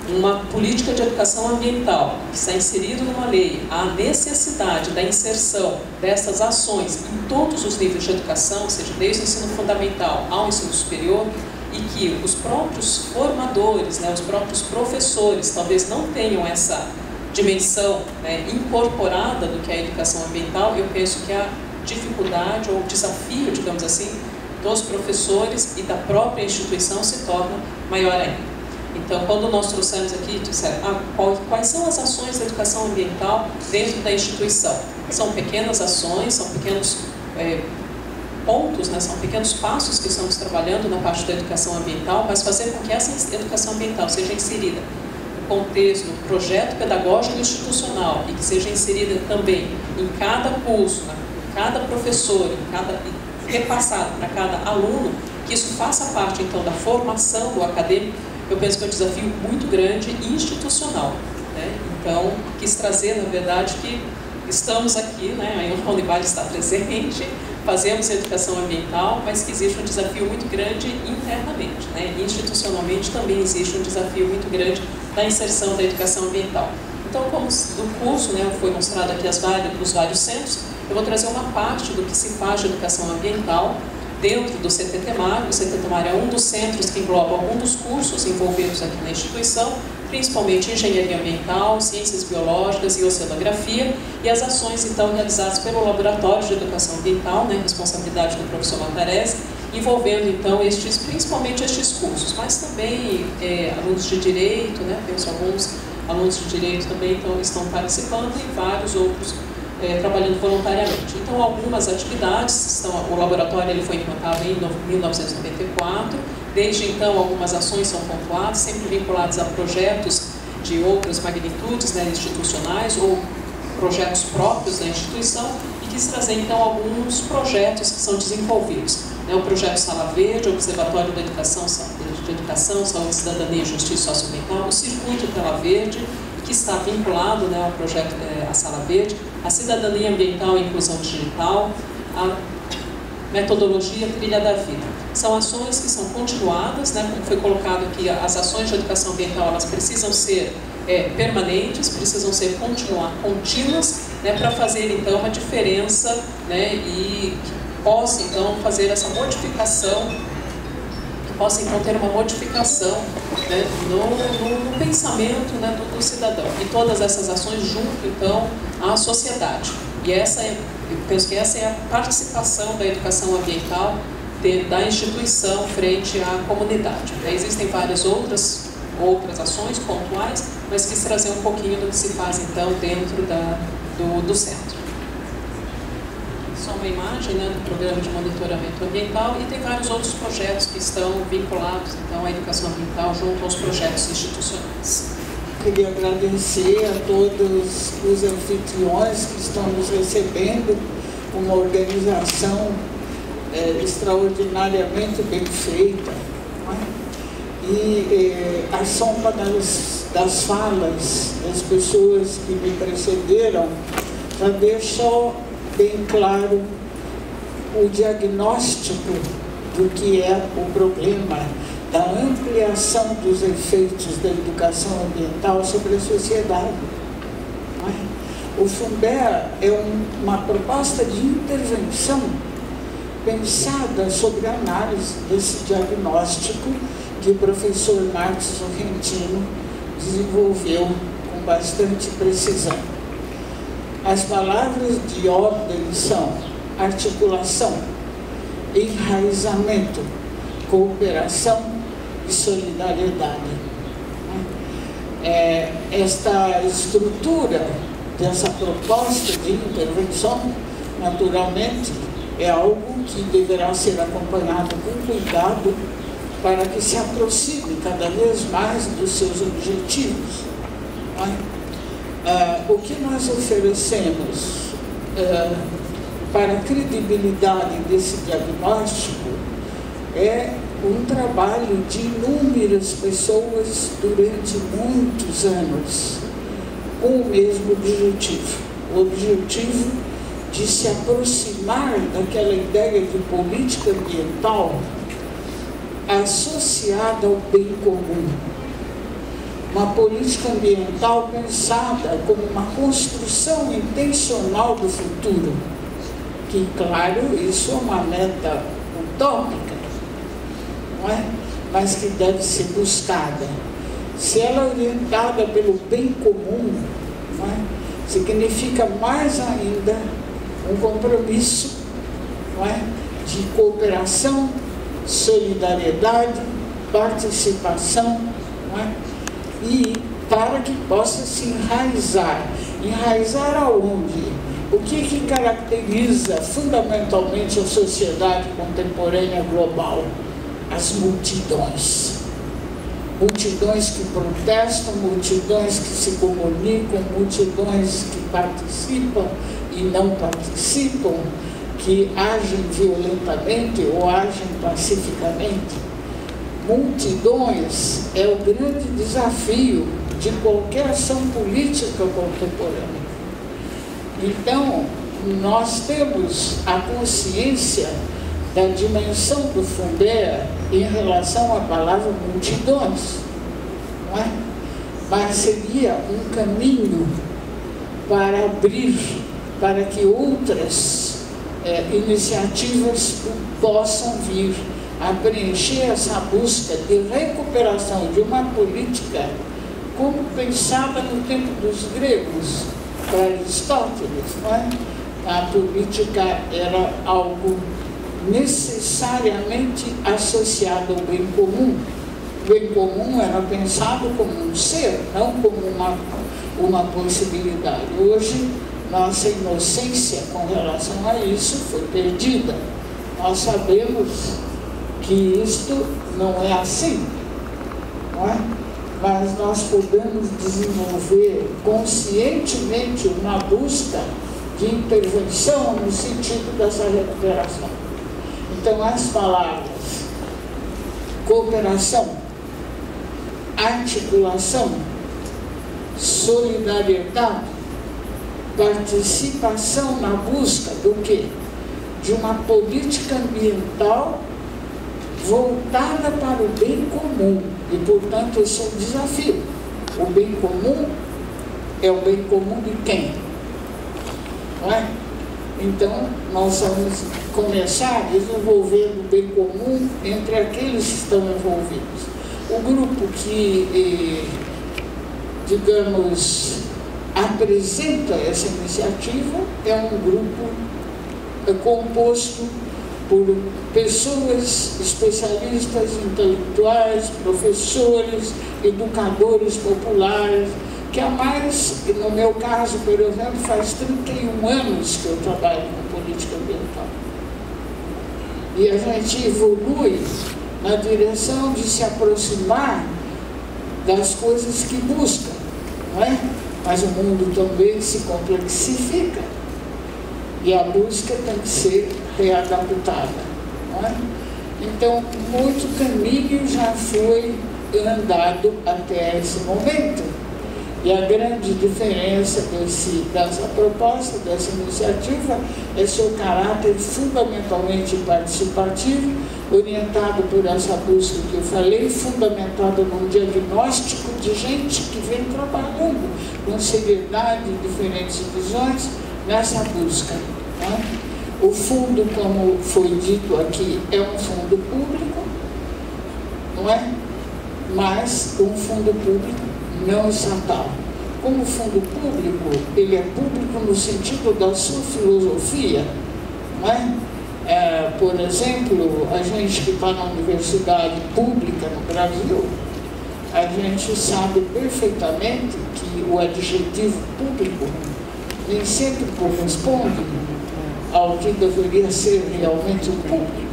uma política de educação ambiental que está inserido numa lei, a necessidade da inserção dessas ações em todos os níveis de educação, ou seja, desde o ensino fundamental ao ensino superior, e que os próprios formadores, né, os próprios professores, talvez não tenham essa dimensão, né, incorporada do que é a educação ambiental, eu penso que a dificuldade ou o desafio, digamos assim, dos professores e da própria instituição se torna maior ainda. Então, quando nós trouxemos aqui, disseram, quais são as ações da educação ambiental dentro da instituição? São pequenas ações, são pequenos pontos, né, são pequenos passos que estamos trabalhando na parte da educação ambiental, mas fazer com que essa educação ambiental seja inserida no contexto, no projeto pedagógico institucional e que seja inserida também em cada curso, né, em cada professor, repassado para cada aluno, que isso faça parte, então, da formação do acadêmico. Eu penso que é um desafio muito grande e institucional, né? Então, quis trazer, na verdade, que estamos aqui, né? A Univale está presente, fazemos educação ambiental, mas que existe um desafio muito grande internamente, né? Institucionalmente também existe um desafio muito grande da inserção da educação ambiental. Então, como do curso, né, foi mostrado aqui os vários centros, eu vou trazer uma parte do que se faz de educação ambiental dentro do CTTMAR. O CTTMAR é um dos centros que engloba alguns dos cursos envolvidos aqui na instituição, principalmente engenharia ambiental, ciências biológicas e oceanografia, e as ações, então, realizadas pelo Laboratório de Educação Ambiental, né, responsabilidade do professor Matarese, envolvendo, então, principalmente estes cursos, mas também alunos de direito, né, penso alguns alunos de direito também estão participando e vários outros trabalhando voluntariamente. Então, algumas atividades, o laboratório ele foi implantado em 1994, desde então algumas ações são pontuadas, sempre vinculadas a projetos de outras magnitudes, né, institucionais ou projetos próprios da instituição, e quis trazer então alguns projetos que são desenvolvidos. O projeto Sala Verde, o Observatório da Educação, Saúde, Cidadania, Justiça Socioambiental, o Circuito Tela Verde, que está vinculado, né, ao projeto A Sala Verde, a cidadania ambiental e inclusão digital, a metodologia Trilha da Vida. São ações que são continuadas, né, como foi colocado aqui, as ações de educação ambiental, elas precisam ser permanentes, precisam ser contínuas, né, para fazer então uma diferença, né, e que possa então fazer essa modificação, que possa então ter uma modificação, né, no pensamento, né, do cidadão. E todas essas ações junto então à sociedade. E eu penso que essa é a participação da educação ambiental da instituição frente à comunidade. Existem várias outras ações pontuais, mas quis trazer um pouquinho do que se faz então dentro do centro. Só uma imagem, né, do programa de monitoramento ambiental, e tem vários outros projetos que estão vinculados então à educação ambiental junto aos projetos institucionais. Queria agradecer a todos os anfitriões que estão nos recebendo, uma organização extraordinariamente bem feita, né? E a soma das falas das pessoas que me precederam já deixou bem claro o diagnóstico do que é o problema da ampliação dos efeitos da educação ambiental sobre a sociedade. Não é? O Funber é uma proposta de intervenção pensada sobre a análise desse diagnóstico que o professor Marcos Sorrentino desenvolveu com bastante precisão. As palavras de ordem são articulação, enraizamento, cooperação e solidariedade. Esta estrutura dessa proposta de intervenção, naturalmente, é algo que deverá ser acompanhado com cuidado para que se aproxime cada vez mais dos seus objetivos. O que nós oferecemos para a credibilidade desse diagnóstico é um trabalho de inúmeras pessoas durante muitos anos, com o mesmo objetivo, o objetivo de se aproximar daquela ideia de política ambiental associada ao bem comum. Uma política ambiental pensada como uma construção intencional do futuro, que, claro, isso é uma meta utópica, não é? Mas que deve ser buscada. Se ela é orientada pelo bem comum, não é? Significa mais ainda um compromisso, não é? De cooperação, solidariedade, participação, não é? E para que possa se enraizar. Enraizar aonde? O que caracteriza fundamentalmente a sociedade contemporânea global? As multidões. Multidões que protestam, multidões que se comunicam, multidões que participam e não participam, que agem violentamente ou agem pacificamente. Multidões é o grande desafio de qualquer ação política contemporânea. Então, nós temos a consciência da dimensão do Funber em relação à palavra multidões, não é? Mas seria um caminho para abrir, para que outras iniciativas possam vir a preencher essa busca de recuperação de uma política como pensada no tempo dos gregos, para Aristóteles, não é? A política era algo necessariamente associado ao bem comum. O bem comum era pensado como um ser, não como uma possibilidade. Hoje, nossa inocência com relação a isso foi perdida. Nós sabemos que isto não é assim, não é? Mas nós podemos desenvolver conscientemente uma busca de intervenção no sentido dessa recuperação. Então, as palavras cooperação, articulação, solidariedade, participação na busca do quê? De uma política ambiental voltada para o bem comum. E, portanto, esse é um desafio. O bem comum é o bem comum de quem? Não é? Então, nós vamos começar desenvolvendo o bem comum entre aqueles que estão envolvidos. O grupo que, digamos, apresenta essa iniciativa é um grupo composto por pessoas especialistas, intelectuais, professores, educadores populares, que há mais, no meu caso, por exemplo, faz 31 anos que eu trabalho com política ambiental. E a gente evolui na direção de se aproximar das coisas que busca, não é? Mas o mundo também se complexifica e a busca tem que ser readaptada, não é? Então, muito caminho já foi andado até esse momento. E a grande diferença dessa proposta, dessa iniciativa, é seu caráter fundamentalmente participativo, orientado por essa busca que eu falei, fundamentado num diagnóstico de gente que vem trabalhando com seriedade e diferentes visões nessa busca, né? O fundo, como foi dito aqui, é um fundo público, não é? Mas um fundo público não estatal. Como fundo público, ele é público no sentido da sua filosofia, não é? Por exemplo, a gente que está na universidade pública no Brasil, a gente sabe perfeitamente que o adjetivo público nem sempre corresponde ao que deveria ser realmente o público,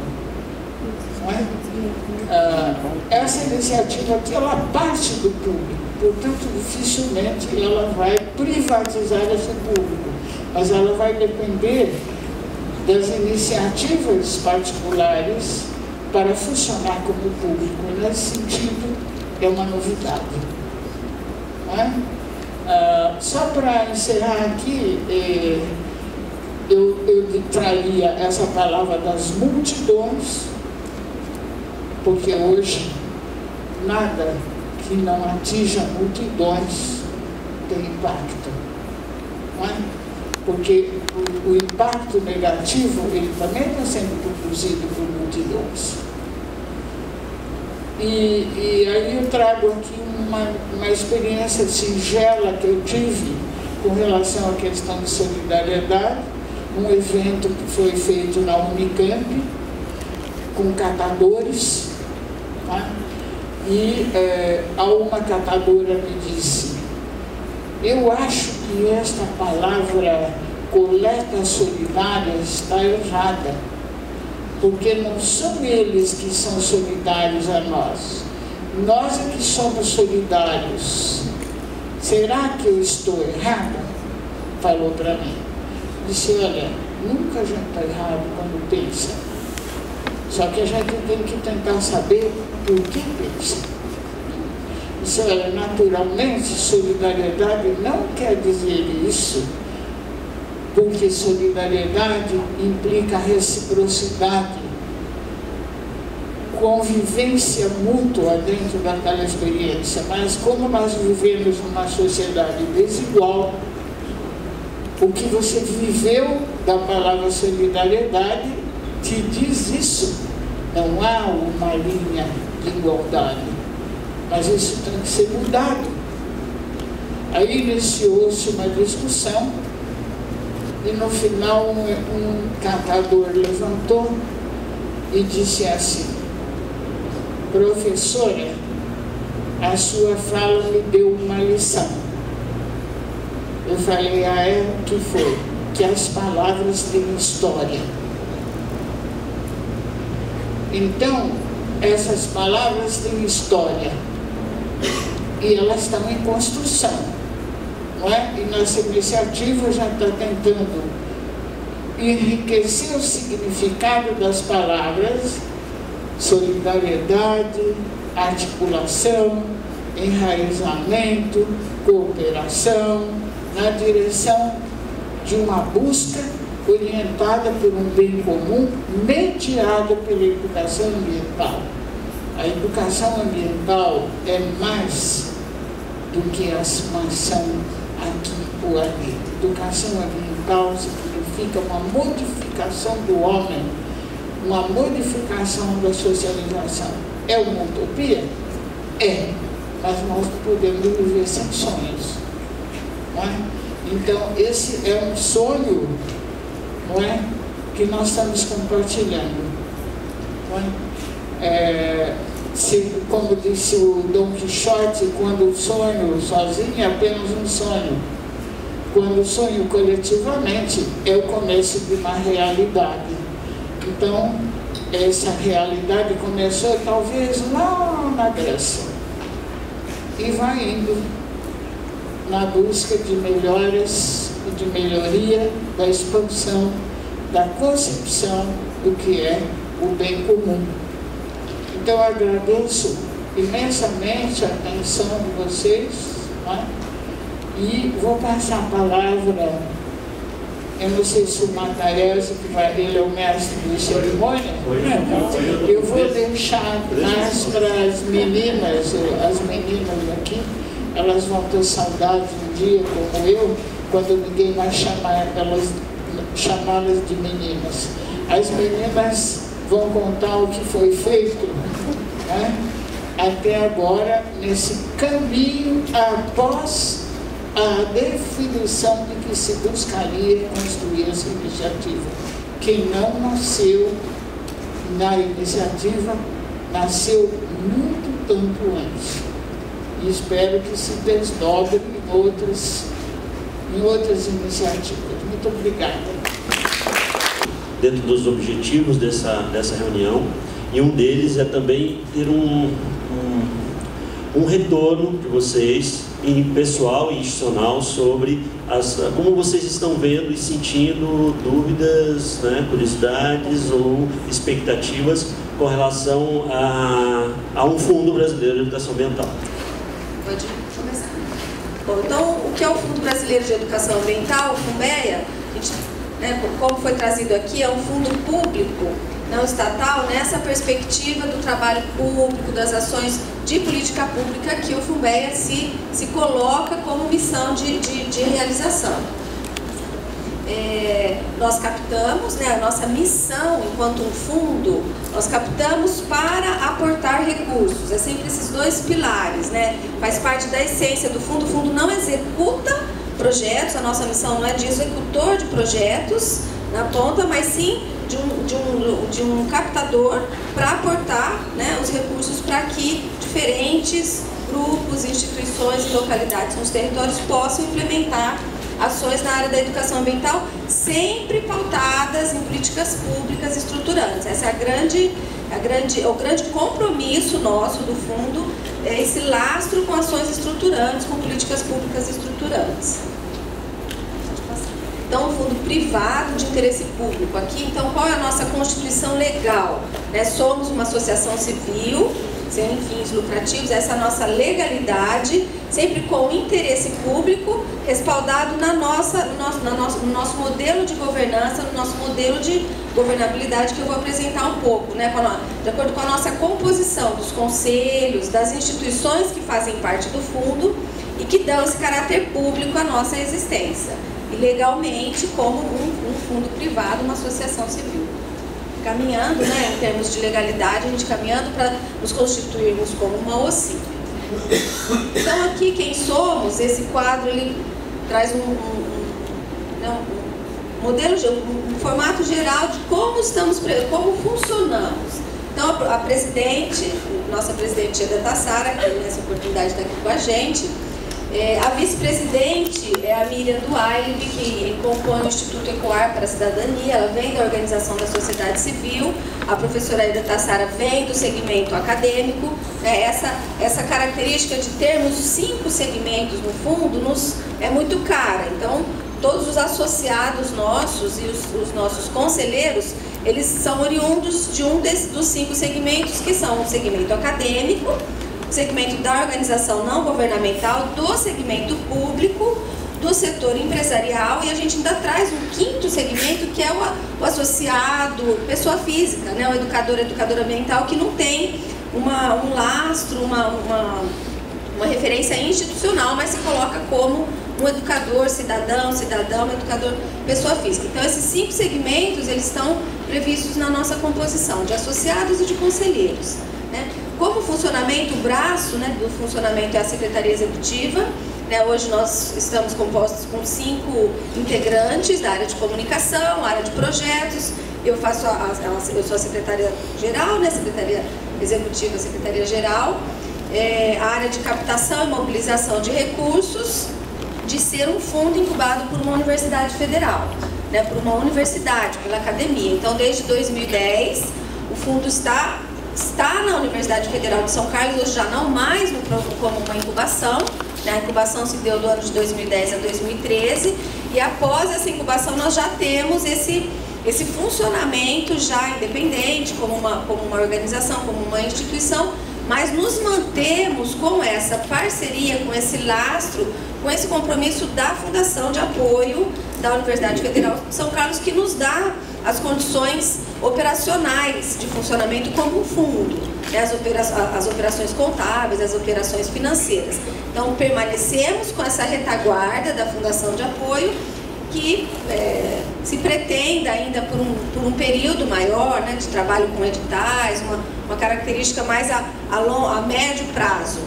não é? Essa iniciativa aqui, ela parte do público, portanto, dificilmente ela vai privatizar esse público, mas ela vai depender das iniciativas particulares para funcionar como público. Nesse sentido, é uma novidade, não é? Só para encerrar aqui, eu traria essa palavra das multidões, porque hoje nada que não atinja multidões tem impacto, não é? Porque o impacto negativo, ele também está sendo produzido por multidões. E aí eu trago aqui uma experiência singela que eu tive com relação à questão de solidariedade, um evento que foi feito na Unicamp, com catadores, tá? E uma catadora me disse: eu acho que esta palavra coleta solidária está errada, porque não são eles que são solidários a nós, nós é que somos solidários. Será que eu estou errada? Falou para mim. Disse: olha, nunca a gente está errado quando pensa, só que a gente tem que tentar saber por que pensa. Disse: olha, naturalmente, solidariedade não quer dizer isso, porque solidariedade implica reciprocidade, convivência mútua dentro daquela experiência. Mas como nós vivemos numa sociedade desigual, o que você viveu da palavra solidariedade te diz isso. Não há uma linha de igualdade, mas isso tem que ser mudado. Aí iniciou-se uma discussão e no final um catador levantou e disse assim: professora, a sua fala me deu uma lição. Eu falei: o que foi? Que as palavras têm história. Então, essas palavras têm história e elas estão em construção, não é? E nossa iniciativa já está tentando enriquecer o significado das palavras: solidariedade, articulação, enraizamento, cooperação, na direção de uma busca orientada por um bem comum, mediada pela educação ambiental. A educação ambiental é mais do que a ação aqui ou ali. Educação ambiental significa uma modificação do homem, uma modificação da socialização. É uma utopia? É, mas nós podemos viver sem sonhos, não é? Então, esse é um sonho, não é, que nós estamos compartilhando, não é? Como disse o Dom Quixote, quando o sonho sozinho é apenas um sonho, quando o sonho coletivamente é o começo de uma realidade. Então, essa realidade começou talvez lá na Grécia e vai indo na busca de melhoras e de melhoria da expansão, da concepção do que é o bem comum. Então, eu agradeço imensamente a atenção de vocês, né? E vou passar a palavra, eu não sei se o Matarese, ele é o mestre de cerimônia, eu vou deixar mais para as meninas aqui, elas vão ter saudade um dia como eu, quando ninguém vai chamá-las de meninas. As meninas vão contar o que foi feito, né, até agora, nesse caminho após a definição de que se buscaria construir essa iniciativa. Quem não nasceu na iniciativa, nasceu muito tempo antes. E espero que se desdobre em outras iniciativas. Muito obrigada. Dentro dos objetivos dessa reunião, e um deles é também ter um retorno de vocês, pessoal e institucional, sobre como vocês estão vendo e sentindo dúvidas, né, curiosidades ou expectativas com relação a um Fundo Brasileiro de Educação Ambiental. Pode começar. Bom, então, o que é o Fundo Brasileiro de Educação Ambiental, o FUNBEA, como foi trazido aqui, é um fundo público, não estatal, nessa perspectiva do trabalho público, das ações de política pública que o FUNBEA se coloca como missão de realização. Nós captamos, né, a nossa missão enquanto um fundo, nós captamos para aportar recursos. É sempre esses dois pilares, né? Faz parte da essência do fundo. O fundo não executa projetos, a nossa missão não é de executor de projetos na ponta, mas sim de um captador para aportar, né, os recursos para que diferentes grupos, instituições e localidades nos territórios possam implementar ações na área da educação ambiental, sempre pautadas em políticas públicas estruturantes. Essa é o grande compromisso nosso do fundo, é esse lastro com ações estruturantes, com políticas públicas estruturantes. Então, um fundo privado de interesse público aqui. Então, qual é a nossa constituição legal? Somos uma associação civil, sem fins lucrativos, essa é a nossa legalidade, sempre com interesse público, respaldado no nosso modelo de governança, no nosso modelo de governabilidade, que eu vou apresentar um pouco, né, de acordo com a nossa composição dos conselhos, das instituições que fazem parte do fundo e que dão esse caráter público à nossa existência. E legalmente, como um fundo privado, uma associação civil. Caminhando, né, em termos de legalidade, a gente caminhando para nos constituirmos como uma OCI. Então, aqui, quem somos, esse quadro, ele traz um modelo, um formato geral de como funcionamos. Então, a presidente, nossa presidente Eda Tassara, que tem essa oportunidade de estar aqui com a gente, a vice-presidente é a Miriam Duailib, que compõe o Instituto Ecoar para a Cidadania, ela vem da organização da sociedade civil, a professora Eda Tassara vem do segmento acadêmico. Essa característica de termos 5 segmentos no fundo é muito cara, então todos os associados nossos e os nossos conselheiros, eles são oriundos de dos 5 segmentos, que são o segmento acadêmico, segmento da organização não governamental, do segmento público, do setor empresarial, e a gente ainda traz um quinto segmento, que é o associado, pessoa física, né? O educador, educadora ambiental, que não tem um lastro, uma referência institucional, mas se coloca como um educador, cidadão, educador, pessoa física. Então, esses 5 segmentos, eles estão previstos na nossa composição, de associados e de conselheiros, né? Como funcionamento, o braço, né, do funcionamento é a Secretaria Executiva, né? Hoje nós estamos compostos com 5 integrantes da área de comunicação, área de projetos. Eu sou a secretária-geral, né? Secretaria Executiva, Secretaria-Geral. A área de captação e mobilização de recursos, de ser um fundo incubado por uma universidade federal, né? Por uma universidade, pela academia. Então, desde 2010, o fundo está na Universidade Federal de São Carlos, hoje já não mais como uma incubação, né? A incubação se deu do ano de 2010 a 2013, e após essa incubação nós já temos esse funcionamento já independente, como uma organização, como uma instituição, mas nos mantemos com essa parceria, com esse lastro, com esse compromisso da Fundação de Apoio da Universidade Federal de São Carlos, que nos dá as condições operacionais de funcionamento como um fundo, né? As operações contábeis, as operações financeiras. Então, permanecemos com essa retaguarda da Fundação de Apoio, que se pretenda ainda por um período maior, né, de trabalho com editais, uma característica mais a médio prazo.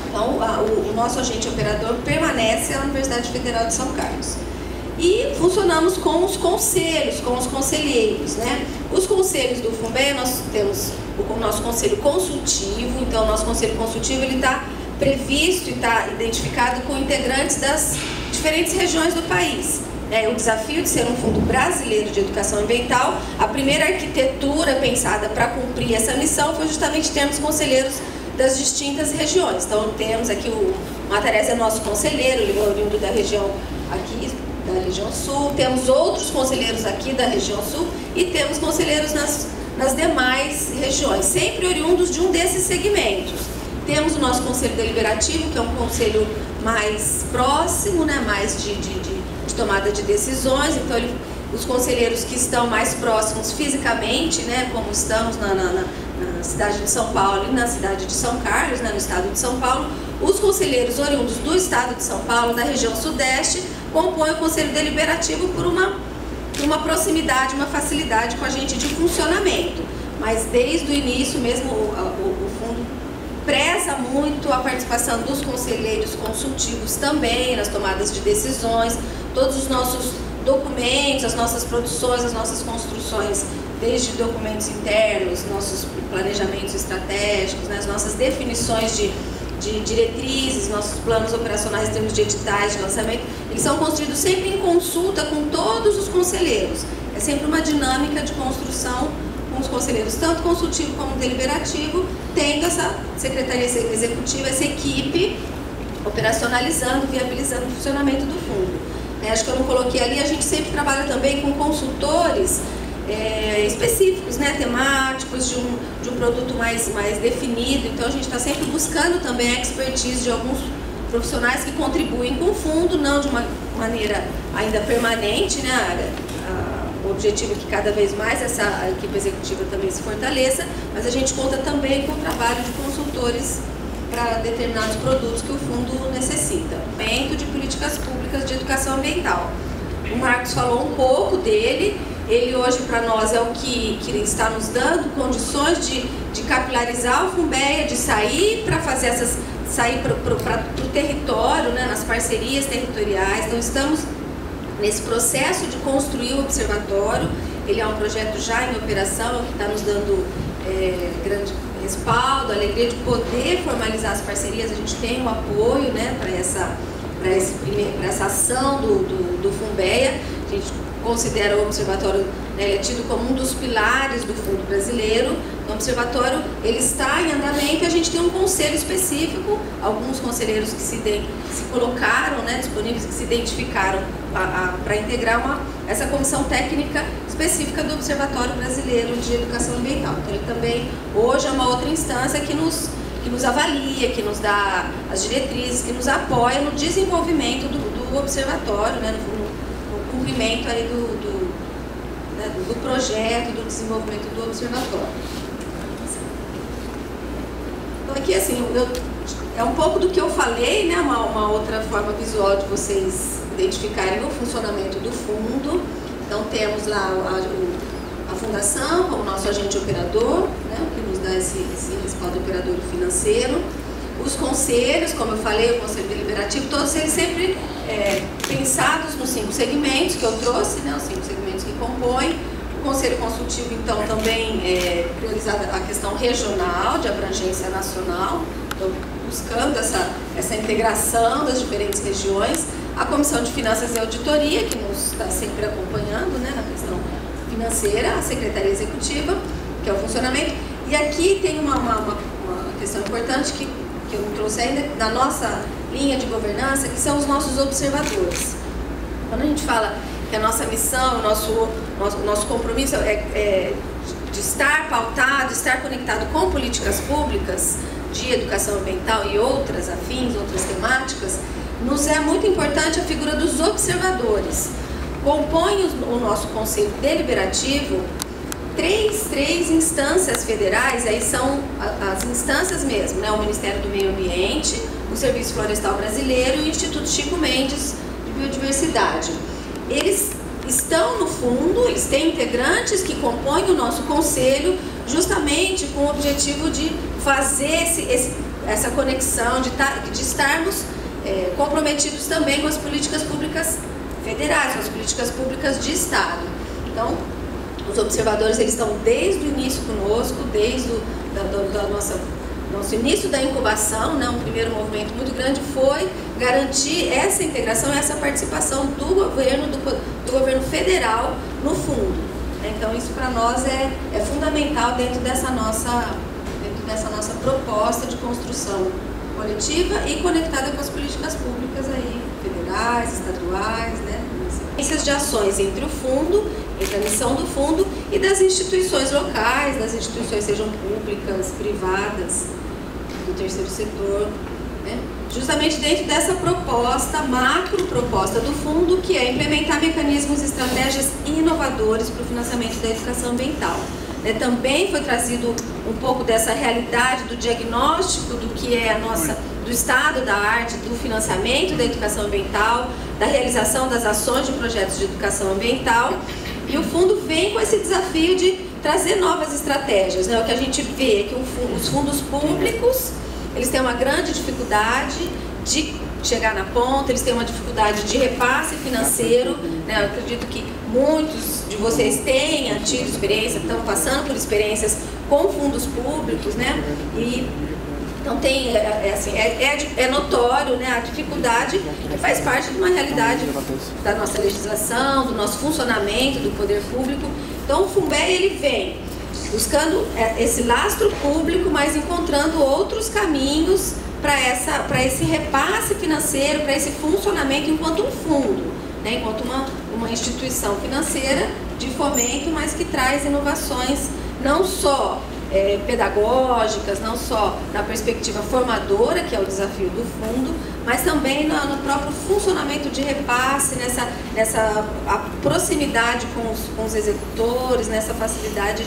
Então, o nosso agente operador permanece na Universidade Federal de São Carlos. E funcionamos com os conselhos, com os conselheiros, né? Os conselhos do FUNBEA, nós temos o nosso conselho consultivo. Então, o nosso conselho consultivo está previsto e está identificado com integrantes das diferentes regiões do país. O desafio de ser um fundo brasileiro de educação ambiental, a primeira arquitetura pensada para cumprir essa missão foi justamente termos conselheiros das distintas regiões. Então, temos aqui o Matarese é nosso conselheiro, ele é oriundo da região aqui, da região sul, temos outros conselheiros aqui da região sul e temos conselheiros nas demais regiões, sempre oriundos de um desses segmentos. Temos o nosso conselho deliberativo, que é um conselho mais próximo, né, mais de tomada de decisões. Então, os conselheiros que estão mais próximos fisicamente, né, como estamos na cidade de São Paulo e na cidade de São Carlos, né, no estado de São Paulo, os conselheiros oriundos do estado de São Paulo, da região sudeste, compõem o conselho deliberativo por uma proximidade, uma facilidade com a gente de funcionamento. Mas desde o início mesmo o fundo preza muito a participação dos conselheiros consultivos também nas tomadas de decisões. Todos os nossos documentos, as nossas produções, as nossas construções, desde documentos internos, nossos planejamentos estratégicos, né, as nossas definições de diretrizes, nossos planos operacionais em termos de editais, de lançamento, eles são construídos sempre em consulta com todos os conselheiros. É sempre uma dinâmica de construção com os conselheiros, tanto consultivo como deliberativo, tendo essa secretaria executiva, essa equipe operacionalizando, viabilizando o funcionamento do fundo. Acho que eu não coloquei ali, a gente sempre trabalha também com consultores específicos, né, temáticos, de um produto mais definido. Então, a gente está sempre buscando também a expertise de alguns profissionais que contribuem com o fundo, não de uma maneira ainda permanente, né? O objetivo é que cada vez mais a equipe executiva também se fortaleça, mas a gente conta também com o trabalho de consultores para determinados produtos que o fundo necessita. De políticas públicas de educação ambiental. O Marcos falou um pouco dele. Ele hoje para nós é o que está nos dando condições de capilarizar o FUNBEA, de sair para fazer sair para o território, né, nas parcerias territoriais. Então, estamos nesse processo de construir o observatório. Ele é um projeto já em operação, que está nos dando grande respaldo, alegria de poder formalizar as parcerias. A gente tem um apoio, né, para essa ação do FUNBEA. A gente considera o observatório, né, ele é tido como um dos pilares do fundo brasileiro. O observatório ele está em andamento e a gente tem um conselho específico, alguns conselheiros que se colocaram, né, disponíveis, que se identificaram para integrar essa comissão técnica específica do Observatório Brasileiro de Educação Ambiental. Então, ele também hoje é uma outra instância que nos que nos avalia, que nos dá as diretrizes, que nos apoia no desenvolvimento do observatório, né, no cumprimento aí do projeto, do desenvolvimento do observatório. Então aqui assim, é um pouco do que eu falei, né, uma outra forma visual de vocês identificarem o funcionamento do fundo. Então temos lá a fundação como nosso agente operador, né, que nos dá esse respaldo operador financeiro. Os conselhos, como eu falei, o Conselho Deliberativo, todos eles sempre pensados nos 5 segmentos que eu trouxe, né, os 5 segmentos que compõem. O Conselho Consultivo, então, também priorizado a questão regional, de abrangência nacional, então, buscando essa integração das diferentes regiões. A Comissão de Finanças e Auditoria, que nos está sempre acompanhando, né, na questão financeira, a Secretaria Executiva, que é o funcionamento. E aqui tem uma questão importante que eu não trouxe ainda, na nossa linha de governança, que são os nossos observadores. Quando a gente fala que a nossa missão, o nosso compromisso é de estar pautado, estar conectado com políticas públicas de educação ambiental e outras afins, outras temáticas, nos é muito importante a figura dos observadores. Compõe o nosso Conselho Deliberativo três instâncias federais, aí são as instâncias mesmo, né? O Ministério do Meio Ambiente, o Serviço Florestal Brasileiro e o Instituto Chico Mendes de Biodiversidade. Eles estão no fundo, eles têm integrantes que compõem o nosso conselho justamente com o objetivo de fazer essa conexão, de estarmos comprometidos também com as políticas públicas federais, com as políticas públicas de Estado. Então, os observadores eles estão desde o início conosco, desde o nosso início da incubação, né? Um primeiro movimento muito grande foi garantir essa integração, essa participação do governo federal no fundo. Então isso para nós é fundamental dentro dessa nossa proposta de construção coletiva e conectada com as políticas públicas aí, federais, estaduais, né? De ações entre o fundo, entre a missão do fundo e das instituições locais, das instituições sejam públicas, privadas, do terceiro setor, né? Justamente dentro dessa macro proposta do fundo, que é implementar mecanismos e estratégias inovadores para o financiamento da educação ambiental. Também foi trazido um pouco dessa realidade do diagnóstico do que é do estado da arte, do financiamento da educação ambiental, da realização das ações de projetos de educação ambiental, e o fundo vem com esse desafio de trazer novas estratégias, né? O que a gente vê é que os fundos públicos, eles têm uma grande dificuldade de chegar na ponta, eles têm uma dificuldade de repasse financeiro, né? Eu acredito que muitos de vocês tenham tido experiência, estão passando por experiências com fundos públicos, né? E então é notório, né, a dificuldade que faz parte de uma realidade da nossa legislação, do nosso funcionamento, do poder público. Então o FUNBE ele vem buscando esse lastro público, mas encontrando outros caminhos para esse repasse financeiro, para esse funcionamento enquanto um fundo, né, enquanto uma instituição financeira de fomento, mas que traz inovações não só pedagógicas, não só na perspectiva formadora, que é o desafio do fundo, mas também no próprio funcionamento de repasse, nessa proximidade com os executores, nessa facilidade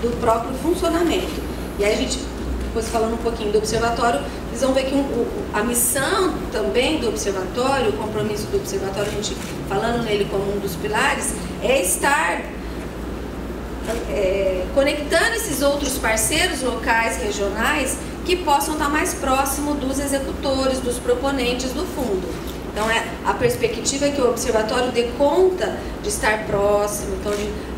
do próprio funcionamento. E aí a gente, depois falando um pouquinho do observatório, vocês vão ver que a missão também do observatório, o compromisso do observatório, a gente falando nele como um dos pilares, é estar conectando esses outros parceiros locais, regionais, que possam estar mais próximos dos executores, dos proponentes do fundo. Então, a perspectiva é que o observatório dê conta de estar próximo, então,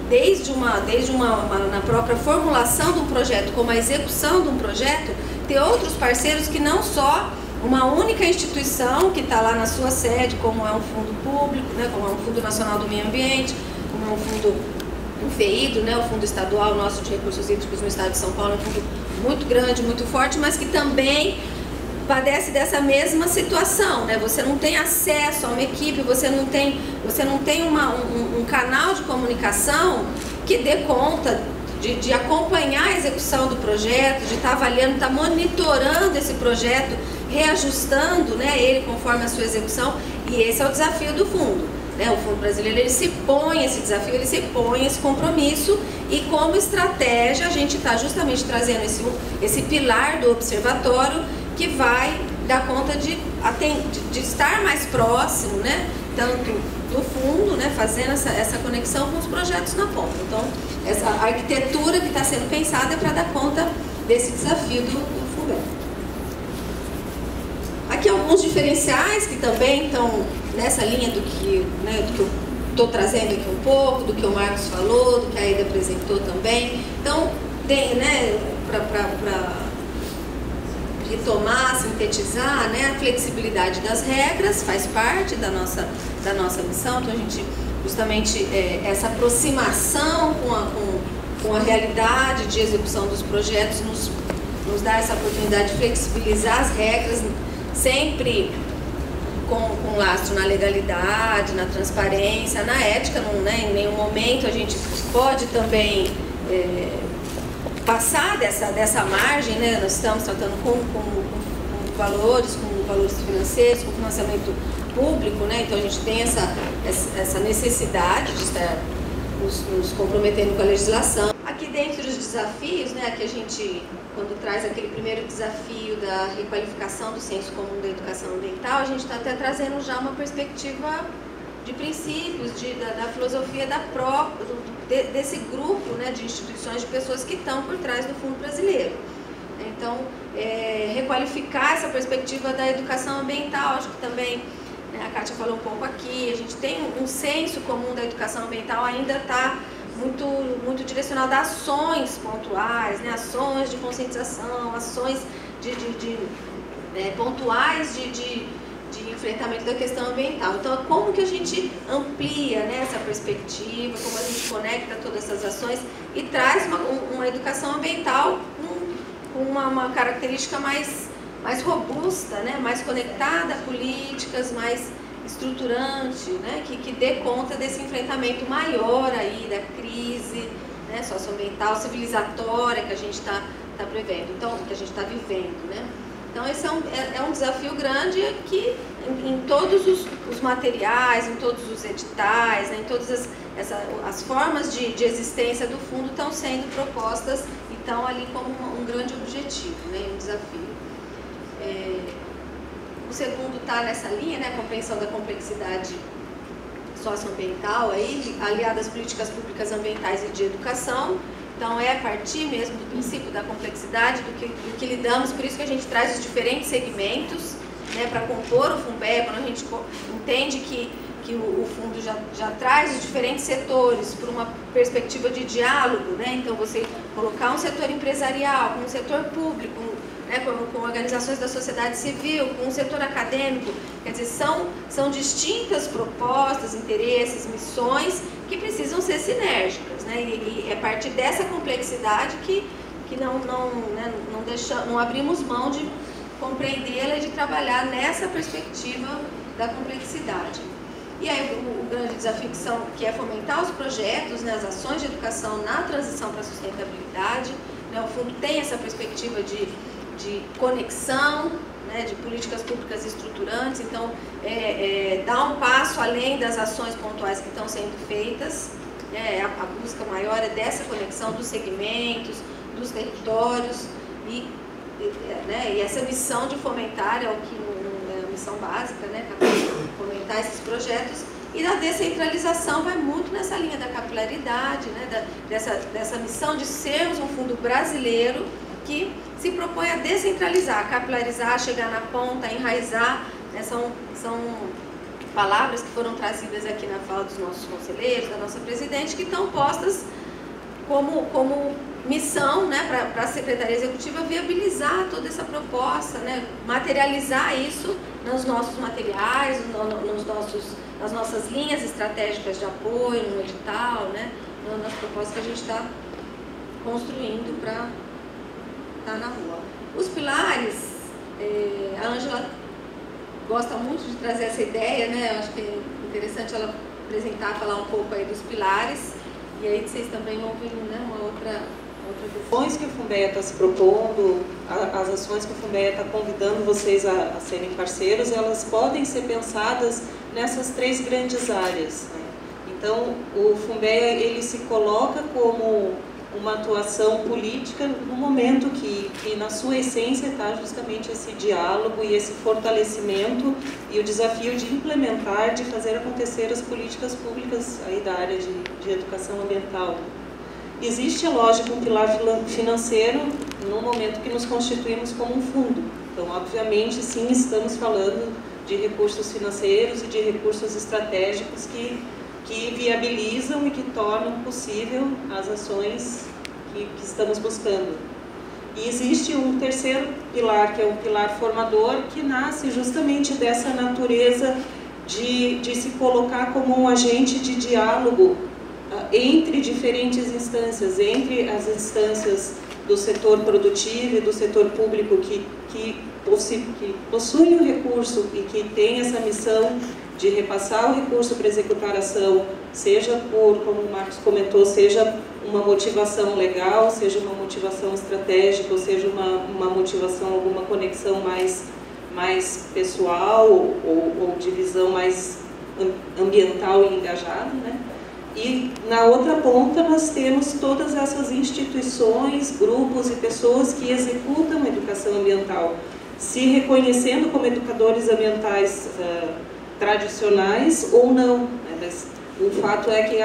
desde na própria formulação de um projeto, como a execução de um projeto, ter outros parceiros que não só uma única instituição que está lá na sua sede, como é um fundo público, né, como é um Fundo Nacional do Meio Ambiente, como é um fundo FEIDO, né, o Fundo Estadual nosso de Recursos Hídricos no Estado de São Paulo, é um fundo muito grande, muito forte, mas que também padece dessa situação, né? Você não tem acesso a uma equipe, você não tem um canal de comunicação que dê conta de acompanhar a execução do projeto, de estar avaliando, estar monitorando esse projeto, reajustando, né, ele conforme a sua execução, e esse é o desafio do fundo. Né? O Fundo Brasileiro, ele se põe esse desafio, ele se põe esse compromisso, e como estratégia a gente está justamente trazendo esse pilar do observatório que vai dar conta de estar mais próximo, né, tanto do fundo, né, fazendo essa conexão com os projetos na ponta. Então, essa arquitetura que está sendo pensada é para dar conta desse desafio do Funbem. Aqui alguns diferenciais que também estão nessa linha do que eu estou trazendo aqui um pouco, do que o Marcos falou, do que a Aida apresentou também. Então, para retomar, sintetizar, né, a flexibilidade das regras faz parte da nossa missão. Então, a gente, justamente, essa aproximação com a realidade de execução dos projetos nos dá essa oportunidade de flexibilizar as regras, sempre com lastro na legalidade, na transparência, na ética. Não, né, em nenhum momento a gente pode também passar dessa margem, né? Nós estamos tratando com valores financeiros, com financiamento público, né? Então a gente tem essa necessidade de estar nos comprometendo com a legislação. Aqui dentro dos desafios, né, que a gente, quando traz aquele primeiro desafio da requalificação do senso comum da educação ambiental, a gente está até trazendo já uma perspectiva de princípios, da filosofia desse grupo, né, de instituições, de pessoas que estão por trás do Fundo Brasileiro. Então, requalificar essa perspectiva da educação ambiental, acho que também, né, a Kátia falou um pouco aqui, a gente tem um senso comum da educação ambiental, ainda está muito direcionado a ações pontuais, né, ações de conscientização, ações pontuais de enfrentamento da questão ambiental. Então, como que a gente amplia, né, essa perspectiva, como a gente conecta todas essas ações e traz uma educação ambiental com uma característica mais robusta, né, mais conectada a políticas, mais estruturante, né, que dê conta desse enfrentamento maior aí da crise, né, socioambiental, civilizatória que a gente está prevendo, então, que a gente está vivendo, né? Então, esse é um desafio grande que em todos os materiais, em todos os editais, né, em todas as formas de existência do fundo estão sendo propostas e estão ali como um grande objetivo, né, um desafio. O segundo está nessa linha, né, a compreensão da complexidade socioambiental, aí, aliada às políticas públicas ambientais e de educação. Então, a partir mesmo do princípio da complexidade, do que lidamos, por isso que a gente traz os diferentes segmentos, né, para compor o Funbem, quando a gente entende que o fundo já traz os diferentes setores por uma perspectiva de diálogo, né, então você colocar um setor empresarial, com um setor público, né, com organizações da sociedade civil, com o setor acadêmico, quer dizer, são distintas propostas, interesses, missões que precisam ser sinérgicas, né, e é a partir dessa complexidade que não abrimos mão de compreendê-la e de trabalhar nessa perspectiva da complexidade. E aí o grande desafio que é fomentar os projetos, né, as ações de educação na transição para a sustentabilidade, né, o fundo tem essa perspectiva de conexão, né, de políticas públicas estruturantes, então dar um passo além das ações pontuais que estão sendo feitas, né, a busca maior é dessa conexão dos segmentos, dos territórios e essa missão de fomentar é a missão básica, né, fomentar esses projetos, e da descentralização vai muito nessa linha da capilaridade, né, dessa missão de sermos um fundo brasileiro que se propõe a descentralizar, a capilarizar, a chegar na ponta, a enraizar, né, são palavras que foram trazidas aqui na fala dos nossos conselheiros, da nossa presidente, que estão postas como missão, né, para a Secretaria Executiva viabilizar toda essa proposta, né, materializar isso nos nossos materiais, nas nossas linhas estratégicas de apoio, no edital, né, nas propostas que a gente está construindo para estar na rua. Os pilares, a Ângela gosta muito de trazer essa ideia, né, eu acho que é interessante ela apresentar, falar um pouco aí dos pilares. E aí vocês também ouvem, né, uma outra ações que o Funbeia está se propondo, as ações que o Funbeia está convidando vocês a serem parceiros, elas podem ser pensadas nessas 3 grandes áreas, né? Então, o Funbeia, ele se coloca como uma atuação política no momento que na sua essência está justamente esse diálogo e esse fortalecimento e o desafio de implementar, de fazer acontecer as políticas públicas aí da área de educação ambiental. Existe, é lógico, um pilar financeiro no momento que nos constituímos como um fundo. Então, obviamente, sim, estamos falando de recursos financeiros e de recursos estratégicos que viabilizam e que tornam possível as ações que estamos buscando. E existe um terceiro pilar, que é um pilar formador, que nasce justamente dessa natureza de se colocar como um agente de diálogo entre diferentes instâncias, entre as instâncias do setor produtivo e do setor público que possuem o recurso e que tem essa missão de repassar o recurso para executar a ação, seja por, como o Marcos comentou, seja uma motivação legal, seja uma motivação estratégica, ou seja uma motivação, alguma conexão mais pessoal ou de visão mais ambiental e engajada, né? E na outra ponta nós temos todas essas instituições, grupos e pessoas que executam a educação ambiental, se reconhecendo como educadores ambientais tradicionais ou não, né? Mas o fato é que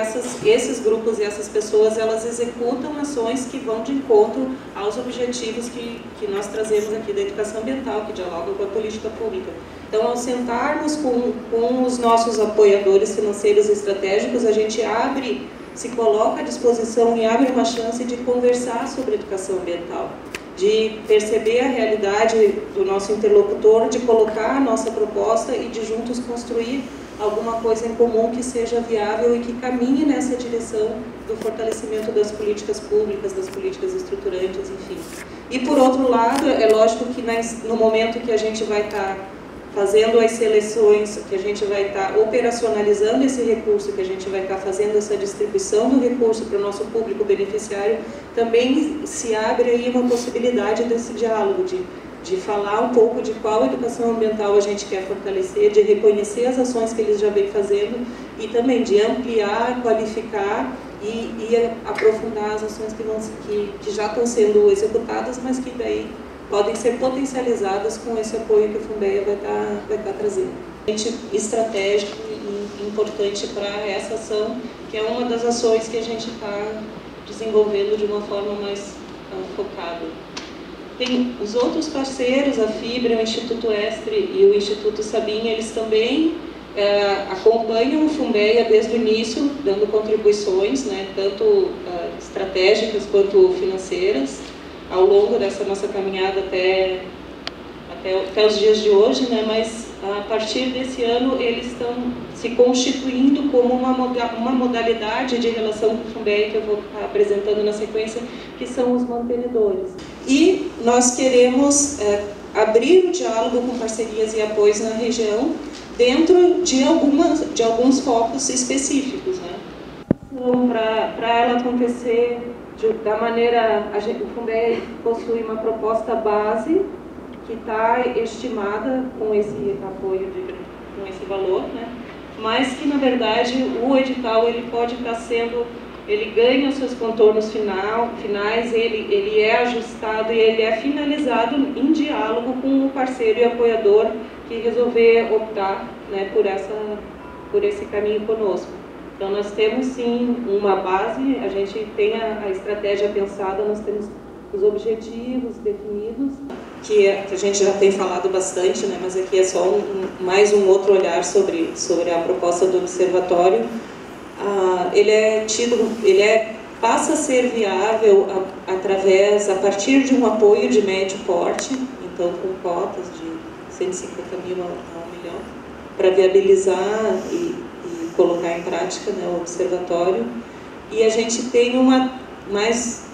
esses grupos e essas pessoas, elas executam ações que vão de encontro aos objetivos que nós trazemos aqui da educação ambiental, que dialogam com a política pública. Então, ao sentarmos com os nossos apoiadores financeiros e estratégicos, a gente se coloca à disposição e abre uma chance de conversar sobre educação ambiental, de perceber a realidade do nosso interlocutor, de colocar a nossa proposta e de juntos construir alguma coisa em comum que seja viável e que caminhe nessa direção do fortalecimento das políticas públicas, das políticas estruturantes, enfim. E por outro lado, é lógico que no momento que a gente vai estar fazendo as seleções, que a gente vai estar operacionalizando esse recurso, que a gente vai estar fazendo essa distribuição do recurso para o nosso público beneficiário, também se abre aí uma possibilidade desse diálogo, de falar um pouco de qual educação ambiental a gente quer fortalecer, de reconhecer as ações que eles já vêm fazendo e também de ampliar, qualificar e aprofundar as ações que já estão sendo executadas, mas que daí podem ser potencializadas com esse apoio que o Funbeia vai estar trazendo. Estratégico e importante para essa ação, que é uma das ações que a gente está desenvolvendo de uma forma mais focada. Tem os outros parceiros, a Fibra, o Instituto Estre e o Instituto Sabin, eles também acompanham o Funbeia desde o início, dando contribuições, né, tanto estratégicas quanto financeiras, ao longo dessa nossa caminhada até os dias de hoje, né, mas a partir desse ano eles estão se constituindo como uma modalidade de relação com o Funbeia, que eu vou estar apresentando na sequência, que são os mantenedores. E nós queremos abrir o diálogo com parcerias e apoios na região dentro de alguns focos específicos, né? Então, para ela acontecer da maneira... O Funbeia possui uma proposta base que está estimada com esse apoio, com esse valor, né? Mas que, na verdade, o edital ele pode estar sendo... Ele ganha os seus contornos finais, ele é ajustado e ele é finalizado em diálogo com o parceiro e apoiador que resolver optar, né, por esse caminho conosco. Então, nós temos, sim, uma base, a gente tem a estratégia pensada, nós temos os objetivos definidos, que a gente já tem falado bastante, né, mas aqui é só mais um outro olhar sobre a proposta do observatório. Passa a ser viável a partir de um apoio de médio porte, então com cotas de 150 mil a 1 milhão, para viabilizar e colocar em prática, né, o observatório. E a gente tem mais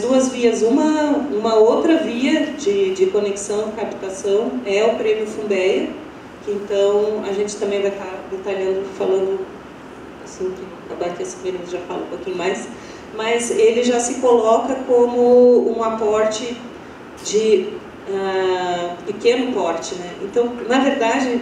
duas vias. Uma outra via de conexão, captação, é o Prêmio Funbeia, que então a gente também vai estar detalhando, falando assim, que a Barquecimento já fala um pouquinho mais, mas ele já se coloca como um aporte de pequeno porte, né? Então, na verdade,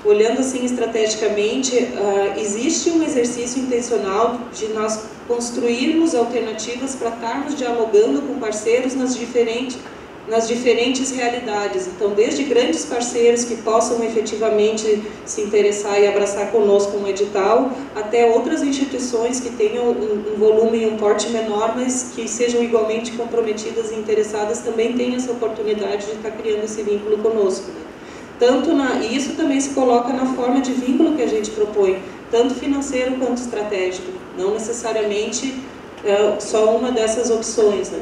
olhando assim estrategicamente, existe um exercício intencional de nós construirmos alternativas para estarmos dialogando com parceiros nas diferentes realidades. Então, desde grandes parceiros que possam efetivamente se interessar e abraçar conosco um edital, até outras instituições que tenham um volume e um porte menor, mas que sejam igualmente comprometidas e interessadas, também tenham essa oportunidade de estar criando esse vínculo conosco, né? E isso também se coloca na forma de vínculo que a gente propõe, tanto financeiro quanto estratégico, não necessariamente só uma dessas opções, né?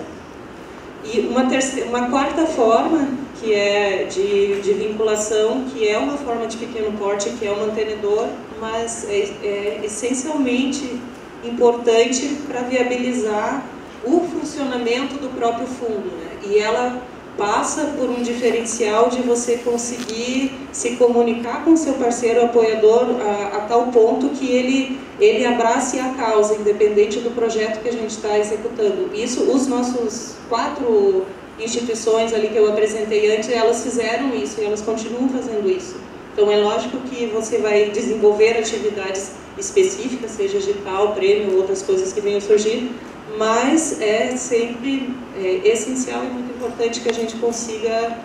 E uma quarta forma, que é de vinculação, que é uma forma de pequeno porte, que é o mantenedor, mas é essencialmente importante para viabilizar o funcionamento do próprio fundo, né? E ela passa por um diferencial de você conseguir se comunicar com seu parceiro apoiador a tal ponto que ele abrace a causa, independente do projeto que a gente está executando. Isso, os nossos 4 instituições ali que eu apresentei antes, elas fizeram isso e elas continuam fazendo isso. Então é lógico que você vai desenvolver atividades específicas, seja digital, prêmio, outras coisas que venham surgir, mas é sempre essencial e muito importante que a gente consiga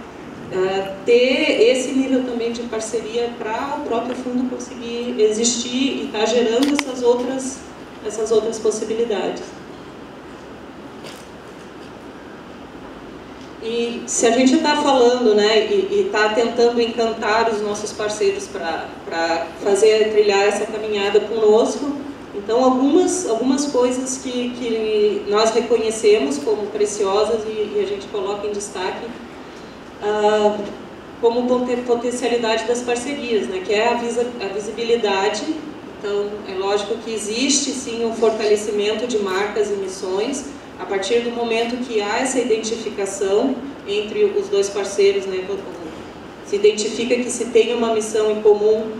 ter esse nível também de parceria para o próprio fundo conseguir existir e estar gerando essas outras possibilidades. E se a gente está falando, né, e está tentando encantar os nossos parceiros para trilhar essa caminhada conosco, então algumas coisas que nós reconhecemos como preciosas e a gente coloca em destaque como potencialidade das parcerias, né, que é a visibilidade. Então é lógico que existe sim um fortalecimento de marcas e missões a partir do momento que há essa identificação entre os dois parceiros, né, se identifica que se tem uma missão em comum.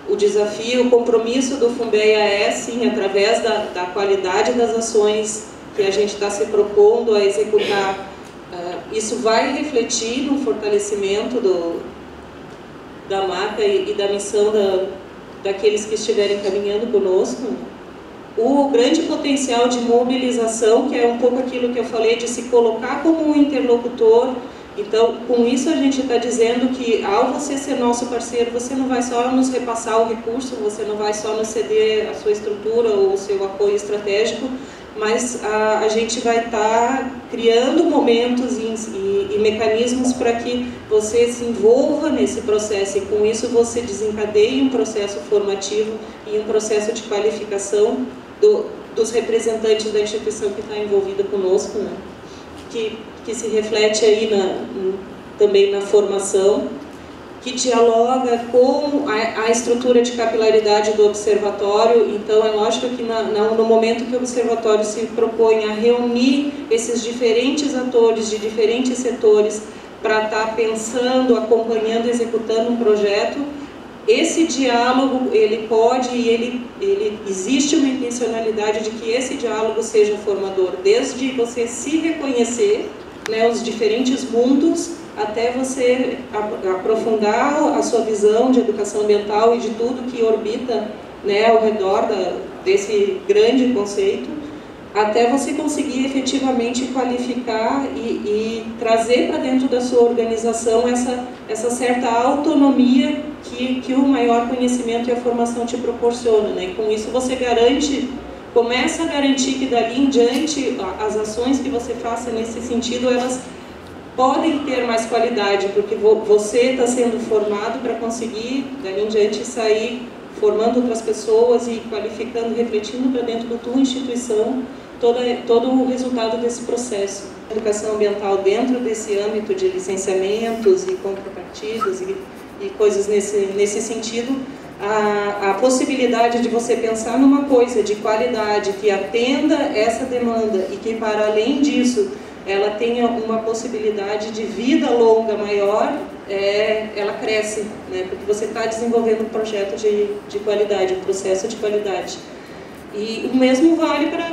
O desafio, o compromisso do Funbeia é, sim, através da qualidade das ações que a gente está se propondo a executar, isso vai refletir no fortalecimento da marca e da missão daqueles que estiverem caminhando conosco. O grande potencial de mobilização, que é um pouco aquilo que eu falei, de se colocar como um interlocutor. Então, com isso a gente está dizendo que ao você ser nosso parceiro, você não vai só nos repassar o recurso, você não vai só nos ceder a sua estrutura ou o seu apoio estratégico, mas a gente vai estar criando momentos e mecanismos para que você se envolva nesse processo e com isso você desencadeie um processo formativo e um processo de qualificação dos representantes da instituição que está envolvida conosco, né? Que se reflete aí também na formação, que dialoga com a estrutura de capilaridade do observatório. Então é lógico que no momento que o observatório se propõe a reunir esses diferentes atores de diferentes setores para estar pensando, acompanhando, executando um projeto, esse diálogo, existe uma intencionalidade de que esse diálogo seja formador, desde você se reconhecer, né, os diferentes mundos, até você aprofundar a sua visão de educação ambiental e de tudo que orbita, né, ao redor desse grande conceito, até você conseguir efetivamente qualificar e trazer para dentro da sua organização essa certa autonomia que o maior conhecimento e a formação te proporciona, né? E com isso você começa a garantir que dali em diante as ações que você faça nesse sentido, elas podem ter mais qualidade, porque você está sendo formado para conseguir dali em diante sair formando outras pessoas e qualificando, refletindo para dentro da tua instituição todo o resultado desse processo. Educação ambiental dentro desse âmbito de licenciamentos e contrapartidas e coisas nesse sentido, a possibilidade de você pensar numa coisa de qualidade que atenda essa demanda e que, para além disso, ela tenha uma possibilidade de vida longa maior, ela cresce, né? Porque você está desenvolvendo um projeto de qualidade, um processo de qualidade. E o mesmo vale para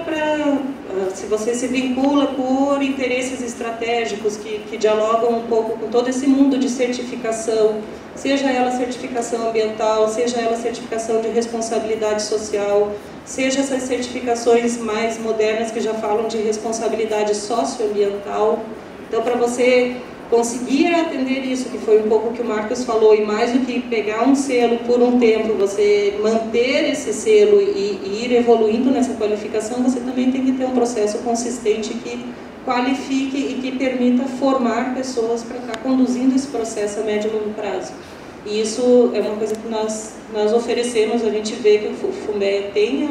se você se vincula por interesses estratégicos que dialogam um pouco com todo esse mundo de certificação, seja ela certificação ambiental, seja ela certificação de responsabilidade social, seja essas certificações mais modernas que já falam de responsabilidade socioambiental. Então, para você conseguir atender isso, que foi um pouco o que o Marcos falou, e mais do que pegar um selo por um tempo, você manter esse selo e ir evoluindo nessa qualificação, você também tem que ter um processo consistente que qualifique e que permita formar pessoas para estar conduzindo esse processo a médio e longo prazo. E isso é uma coisa que nós oferecemos, a gente vê que o FUNBEA tem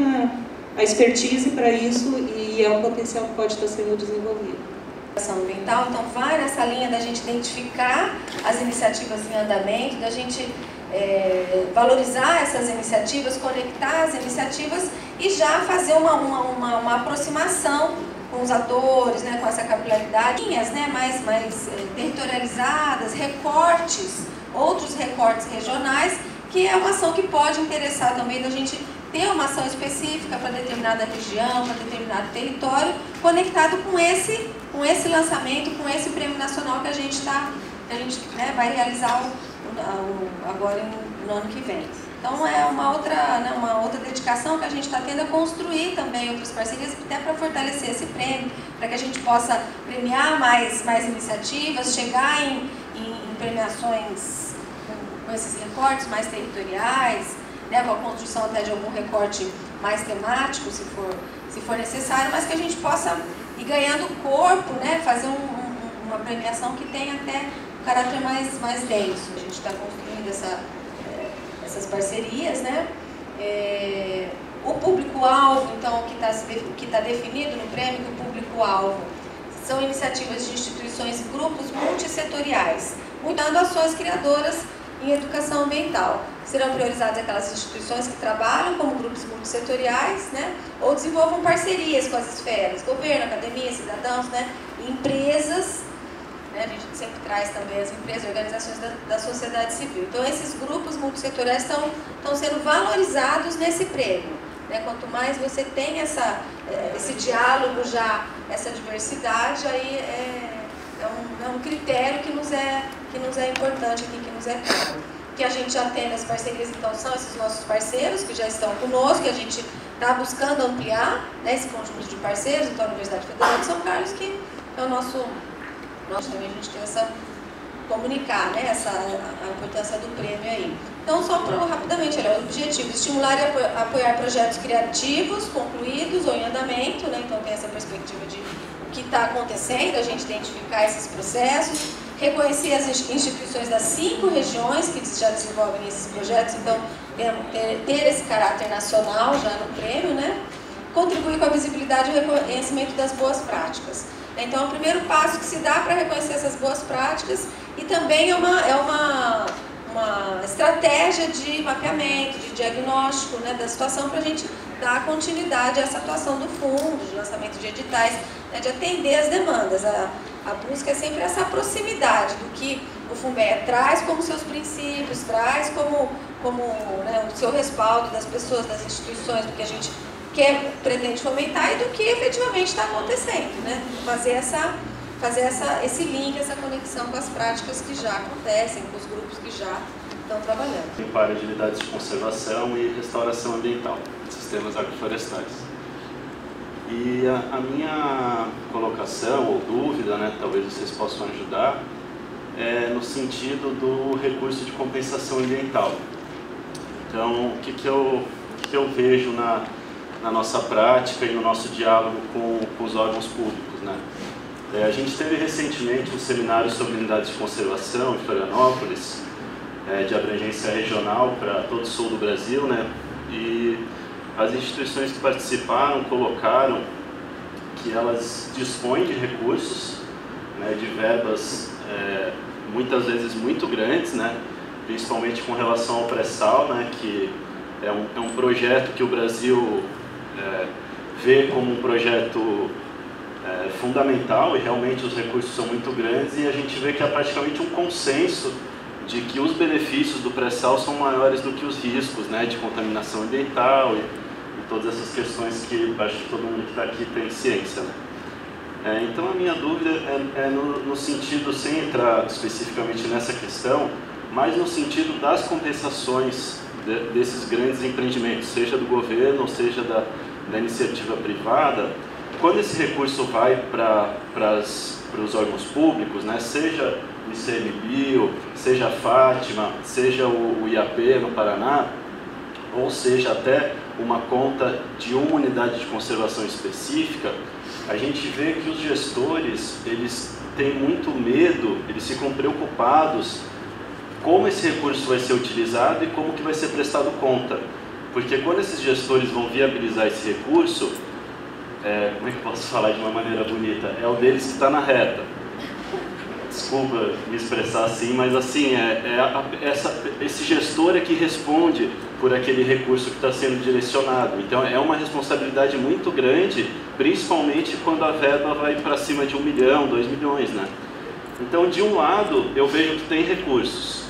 a expertise para isso e é um potencial que pode estar sendo desenvolvido. Ambiental, então vai nessa linha da gente identificar as iniciativas em andamento, da gente valorizar essas iniciativas, conectar as iniciativas e já fazer uma aproximação com os atores, né, com essa capilaridade, linhas, né, mais territorializadas, recortes, outros recortes regionais, que é uma ação que pode interessar também da gente ter uma ação específica para determinada região, para determinado território, conectado com esse lançamento, com esse prêmio nacional que a gente vai realizar agora no ano que vem. Então é uma outra dedicação que a gente está tendo a construir também outras parcerias, até para fortalecer esse prêmio, para que a gente possa premiar mais iniciativas, chegar em premiações com esses recortes mais territoriais, né, com a construção até de algum recorte mais temático, se for necessário, mas que a gente possa ir ganhando corpo, né, fazer uma premiação que tenha até um caráter mais denso. A gente está construindo essas parcerias, né? O público-alvo, então, que está definido no prêmio, que o público-alvo são iniciativas de instituições e grupos multissetoriais, mudando ações criadoras em educação ambiental. Serão priorizadas aquelas instituições que trabalham como grupos multissetoriais, né, ou desenvolvam parcerias com as esferas, governo, academia, cidadãos, né, empresas, né, a gente sempre traz também as empresas, organizações da sociedade civil. Então, esses grupos multissetoriais estão sendo valorizados nesse prêmio. Né, quanto mais você tem esse diálogo já, essa diversidade, aí é um critério que nos é importante aqui, que nos é caro. Que a gente já tem nas parcerias, então, são esses nossos parceiros que já estão conosco, que a gente está buscando ampliar, né, esse conjunto de parceiros, então a Universidade Federal de São Carlos, que é o nosso também a gente tem comunicar, né, a importância do prêmio aí. Então, só rapidamente, o objetivo: estimular e apoiar projetos criativos, concluídos ou em andamento, né, então tem essa perspectiva de o que está acontecendo, a gente identificar esses processos, reconhecer as instituições das 5 regiões que já desenvolvem esses projetos, então ter esse caráter nacional já no prêmio, né? Contribuir com a visibilidade e o reconhecimento das boas práticas. Então, é o primeiro passo que se dá para reconhecer essas boas práticas e também é uma estratégia de mapeamento, de diagnóstico, né, da situação, para a gente dar continuidade a essa atuação do fundo, de lançamento de editais, né, de atender as demandas. A busca é sempre essa proximidade do que o FUNBEA traz como seus princípios, traz como né, o seu respaldo das pessoas, das instituições, do que a gente pretende fomentar e do que efetivamente está acontecendo, né? Fazer esse link, essa conexão com as práticas que já acontecem, com os grupos que já estão trabalhando. Para de unidades de conservação e restauração ambiental, sistemas agroflorestais. E a minha colocação ou dúvida, né, talvez vocês possam ajudar, é no sentido do recurso de compensação ambiental. Então, o que eu vejo na nossa prática e no nosso diálogo com os órgãos públicos, né? A gente teve recentemente um seminário sobre unidades de conservação em Florianópolis, de abrangência regional para todo o sul do Brasil, né? E as instituições que participaram colocaram que elas dispõem de recursos, né, de verbas muitas vezes muito grandes, né? Principalmente com relação ao pré-sal, né, que é um projeto que o Brasil vê como um projeto fundamental, e realmente os recursos são muito grandes, e a gente vê que há praticamente um consenso de que os benefícios do pré-sal são maiores do que os riscos, né, de contaminação ambiental e todas essas questões que acho que todo mundo que está aqui tem ciência, né? Então a minha dúvida é no sentido, sem entrar especificamente nessa questão, mas no sentido das compensações desses grandes empreendimentos, seja do governo ou seja da iniciativa privada. Quando esse recurso vai para os órgãos públicos, né, seja o ICMBio, seja a Fátima, seja o IAP no Paraná, ou seja até uma conta de uma unidade de conservação específica, a gente vê que os gestores, eles têm muito medo, eles ficam preocupados como esse recurso vai ser utilizado e como que vai ser prestado conta. Porque quando esses gestores vão viabilizar esse recurso, como é que eu posso falar de uma maneira bonita? É o deles que está na reta. Desculpa me expressar assim, mas assim, esse gestor é que responde por aquele recurso que está sendo direcionado. Então é uma responsabilidade muito grande, principalmente quando a verba vai para cima de 1 milhão, 2 milhões, né? Então, de um lado, eu vejo que tem recursos,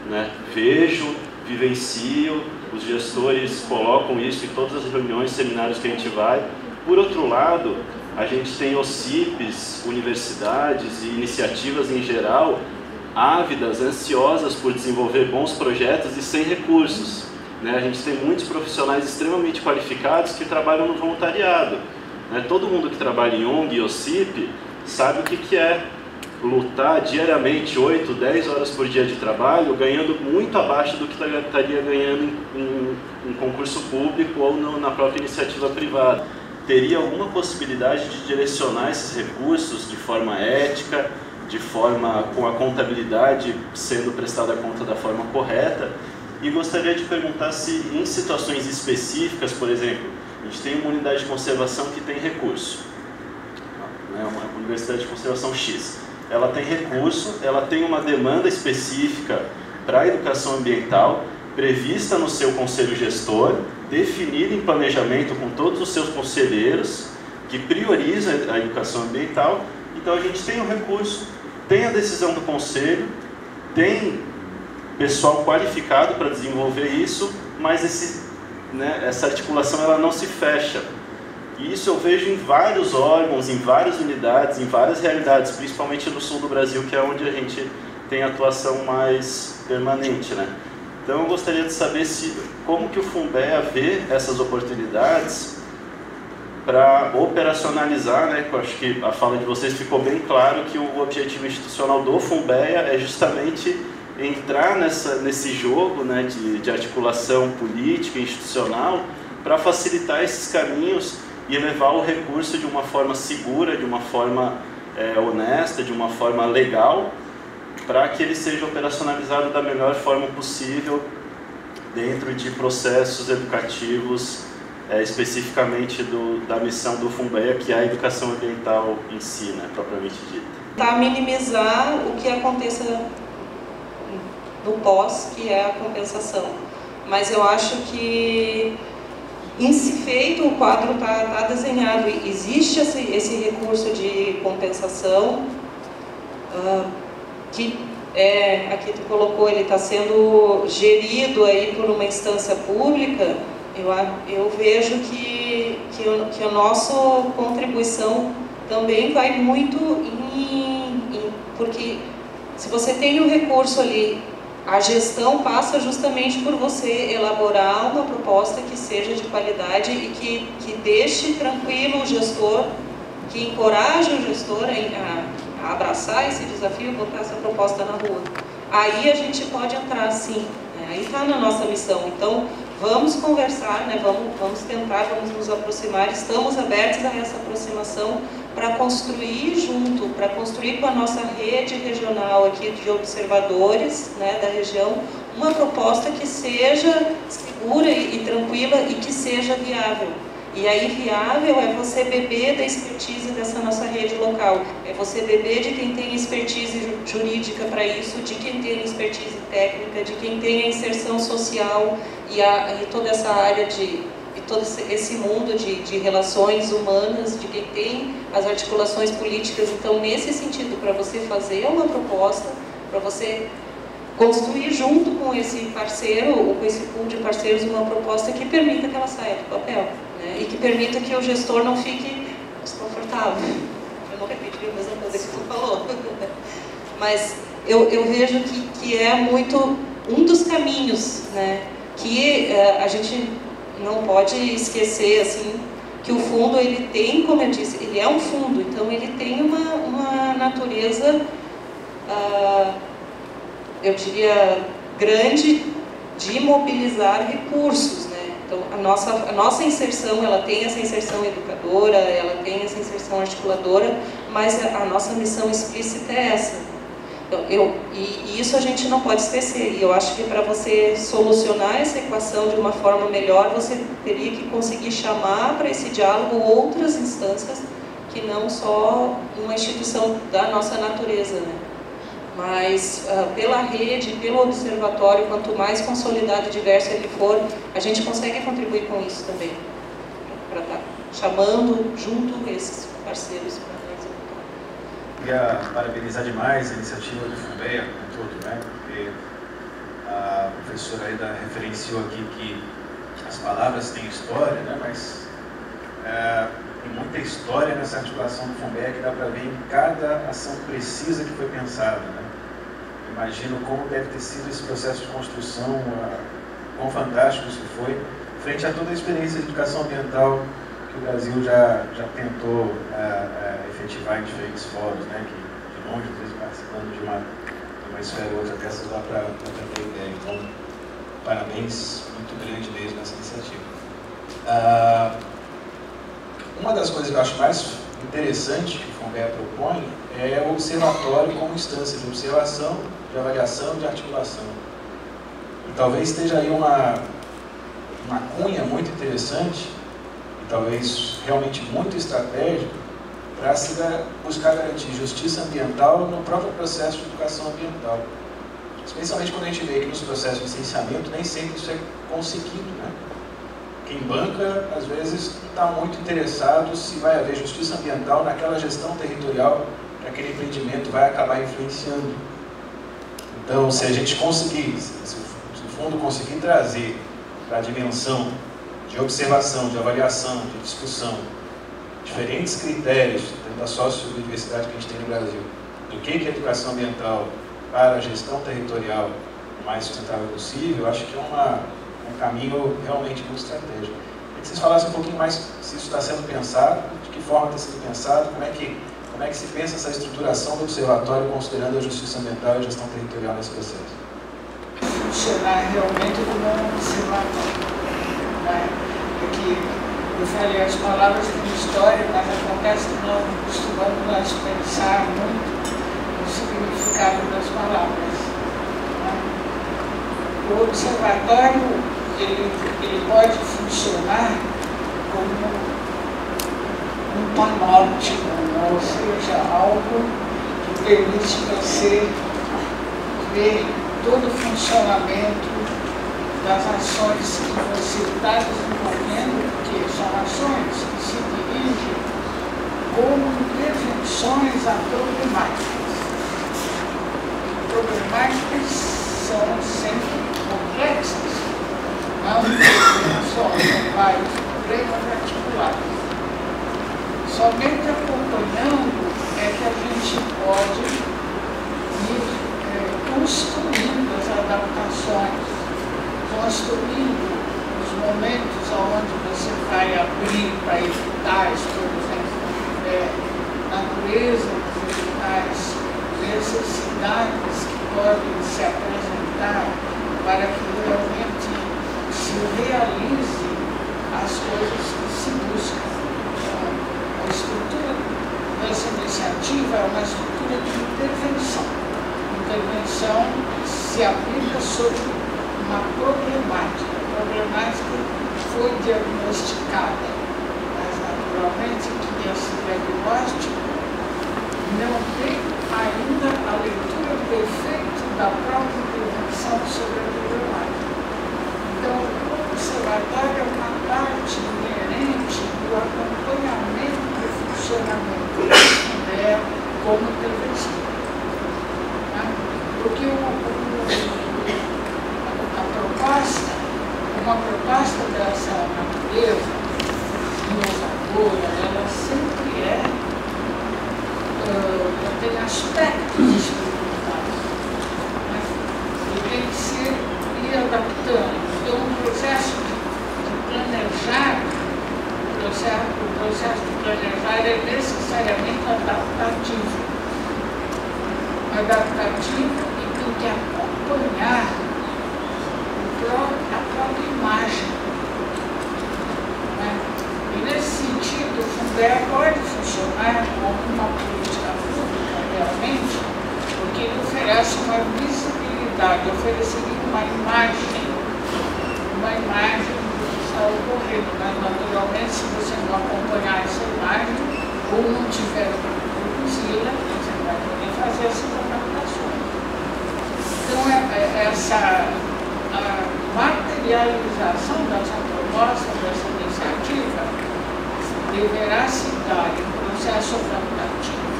né? Vejo, vivencio, os gestores colocam isso em todas as reuniões, seminários que a gente vai. Por outro lado, a gente tem OCIPs, universidades e iniciativas em geral, ávidas, ansiosas por desenvolver bons projetos e sem recursos, né? A gente tem muitos profissionais extremamente qualificados que trabalham no voluntariado, né? Todo mundo que trabalha em ONG e OCIP sabe o que é lutar diariamente 8, 10 horas por dia de trabalho, ganhando muito abaixo do que estaria ganhando em concurso público ou na própria iniciativa privada. Teria alguma possibilidade de direcionar esses recursos de forma ética, de forma com a contabilidade sendo prestada conta da forma correta? E gostaria de perguntar se em situações específicas, por exemplo, a gente tem uma unidade de conservação que tem recurso, né, uma universidade de conservação X, ela tem recurso, ela tem uma demanda específica para a educação ambiental, prevista no seu conselho gestor, definida em planejamento com todos os seus conselheiros, que prioriza a educação ambiental. Então a gente tem o recurso, tem a decisão do conselho, tem pessoal qualificado para desenvolver isso, mas essa articulação ela não se fecha. E isso eu vejo em vários órgãos, em várias unidades, em várias realidades, principalmente no sul do Brasil, que é onde a gente tem atuação mais permanente, né? Então eu gostaria de saber como que o Funbea vê essas oportunidades para operacionalizar, né? Eu acho que a fala de vocês ficou bem claro que o objetivo institucional do Funbea é justamente entrar nesse jogo, né, de articulação política e institucional para facilitar esses caminhos e levar o recurso de uma forma segura, de uma forma honesta, de uma forma legal, para que ele seja operacionalizado da melhor forma possível dentro de processos educativos, especificamente da missão do Funbea, que é a educação ambiental em si, né, propriamente dita. Para minimizar o que aconteça no pós, que é a compensação. Mas eu acho que em si feito o quadro está desenhado, existe esse recurso de compensação, que aqui tu colocou, ele está sendo gerido aí por uma instância pública. Eu vejo que a nossa contribuição também vai muito porque se você tem o recurso ali, a gestão passa justamente por você elaborar uma proposta que seja de qualidade e que deixe tranquilo o gestor, que encoraje o gestor a abraçar esse desafio e botar essa proposta na rua. Aí a gente pode entrar sim, né? Aí está na nossa missão. Então vamos conversar, né? Vamos tentar, vamos nos aproximar, estamos abertos a essa aproximação para construir junto, para construir com a nossa rede regional aqui de observadores, né, da região, uma proposta que seja segura e tranquila e que seja viável. E aí viável é você beber da expertise dessa nossa rede local, é você beber de quem tem expertise jurídica para isso, de quem tem expertise técnica, de quem tem a inserção social e toda essa área todo esse mundo de relações humanas, de quem tem as articulações políticas. Então, nesse sentido, para você fazer uma proposta, para você construir junto com esse parceiro, ou com esse pool de parceiros, uma proposta que permita que ela saia do papel, né? E que permita que o gestor não fique desconfortável. Eu não repeti a mesma coisa que você falou. Mas eu vejo que é muito um dos caminhos, né? Que a gente não pode esquecer, assim, que o fundo, ele tem, como eu disse, ele é um fundo, então ele tem uma natureza, eu diria, grande de mobilizar recursos, né? Então, a nossa inserção, ela tem essa inserção educadora, ela tem essa inserção articuladora, mas a nossa missão explícita é essa. Então, e isso a gente não pode esquecer, e eu acho que para você solucionar essa equação de uma forma melhor, você teria que conseguir chamar para esse diálogo outras instâncias que não só uma instituição da nossa natureza, né? Mas pela rede, pelo observatório, quanto mais consolidado e diverso ele for, a gente consegue contribuir com isso também, para estar chamando junto esses parceiros para Queria parabenizar demais a iniciativa do FUNBEA como todo, né? Porque a professora ainda referenciou aqui que as palavras têm história, né? Mas tem muita história nessa articulação do FUNBEA que dá para ver em cada ação precisa que foi pensada, né? Imagino como deve ter sido esse processo de construção, quão fantástico isso foi, frente a toda a experiência de educação ambiental que o Brasil já tentou efetivar em diferentes fóruns, né, que de longe, às vezes participando de uma esfera ou outra dessas lá para ter ideia. Então, parabéns muito grande mesmo nessa iniciativa. Uma das coisas que eu acho mais interessante que o FUNBEA propõe é o observatório como instância de observação, de avaliação e de articulação. E talvez esteja aí uma cunha muito interessante, talvez realmente muito estratégico, para se buscar garantir justiça ambiental no próprio processo de educação ambiental. Especialmente quando a gente vê que nos processos de licenciamento nem sempre isso é conseguido, né? Quem banca, às vezes, não está muito interessado se vai haver justiça ambiental naquela gestão territorial que aquele empreendimento vai acabar influenciando. Então, se a gente conseguir, se o fundo conseguir trazer para a dimensão de observação, de avaliação, de discussão, diferentes critérios dentro da sociobiodiversidade que a gente tem no Brasil, do que é educação ambiental para a gestão territorial o mais sustentável possível, eu acho que é um caminho realmente muito estratégico. Queria que vocês falassem um pouquinho mais se isso está sendo pensado, de que forma está sendo pensado, como é que se pensa essa estruturação do observatório considerando a justiça ambiental e a gestão territorial nesse processo. Funcionar realmente como um observatório. Porque eu falei, as palavras têm história, mas acontece que nós costumamos pensar muito no significado das palavras. O observatório ele pode funcionar como um panóptico, ou seja, algo que permite você ver todo o funcionamento das ações que você está desenvolvendo, porque são ações que se dirigem como intervenções a problemáticas. Problemáticas são sempre complexas, não só, são vários problemas articulados. Somente acompanhando é que a gente pode ir construindo as adaptações, construindo os momentos onde você vai abrir para evitar, por exemplo, natureza, as necessidades que podem se apresentar para que realmente se realize as coisas que se buscam. A estrutura dessa iniciativa é uma estrutura de intervenção. Intervenção se aplica sobre uma problemática. A problemática foi diagnosticada, mas naturalmente que esse diagnóstico não tem ainda a leitura perfeita da própria intervenção sobre a problemática. Então, o observatório é uma parte inerente do acompanhamento do funcionamento da Fundea como intervenção. Porque uma proposta dessa natureza inovadora, ela sempre tem aspectos experimentais, né? E tem que ser ir adaptando. Então, o processo de planejar, o processo de planejar é necessariamente adaptativo. E tem que acompanhar a própria imagem. Né? E nesse sentido, o Fundea pode funcionar como uma política pública realmente, porque ele oferece uma visibilidade, ofereceria uma imagem do que está ocorrendo. Mas, naturalmente, se você não acompanhar essa imagem ou não tiver para produzi-la, você vai poder fazer essas adaptações. Então, essa a materialização dessa proposta, dessa iniciativa, deverá se dar em processo adaptativo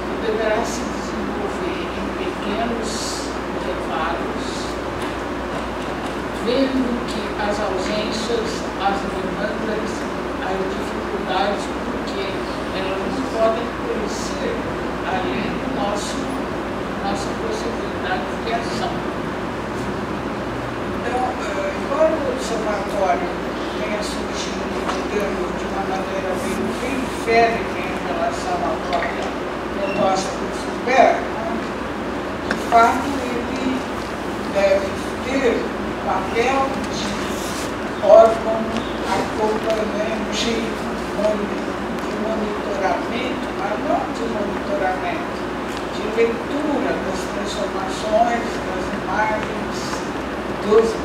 e deverá se desenvolver em pequenos intervalos, vendo que as ausências, as demandas, as dificuldades, porque elas não podem conhecer além do nossa possibilidade de ação. Então, embora o observatório tenha surgido, digamos, de uma maneira bem periférica em relação à própria proposta do Fundea, de fato ele deve ter um papel de órgão acompanhante, de monitoramento, mas não de monitoramento, de leitura das transformações, das imagens,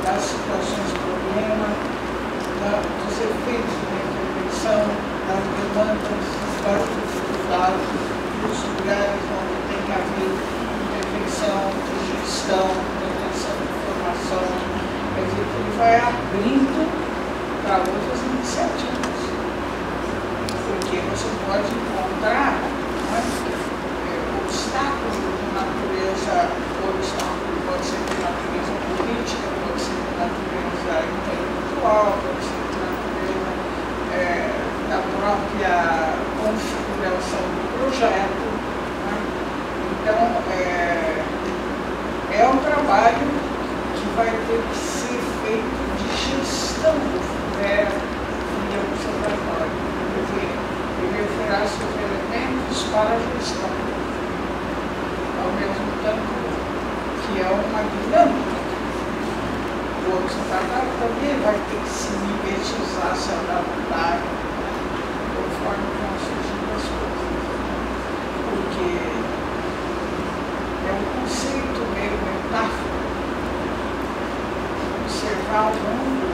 das situações de problema, dos efeitos da intervenção, das demandas, das dificuldades, dos lugares onde tem que haver intervenção de gestão, intervenção de formação. Quer dizer, que ele vai abrindo para outras iniciativas. Porque você pode encontrar obstáculos de natureza, obstáculo pode ser de natureza política, pode ser de natureza intelectual, pode ser de natureza da própria configuração do projeto. Né? Então, é um trabalho que vai ter que ser feito de gestão do Fundea e observatório. Quer dizer, ele oferece os elementos para a gestão, ao mesmo tempo que é uma dinâmica. O observatório também vai ter que se mimetizar, se adaptar, conforme vão surgindo as coisas. Porque é um conceito meio metáforo. Observar o mundo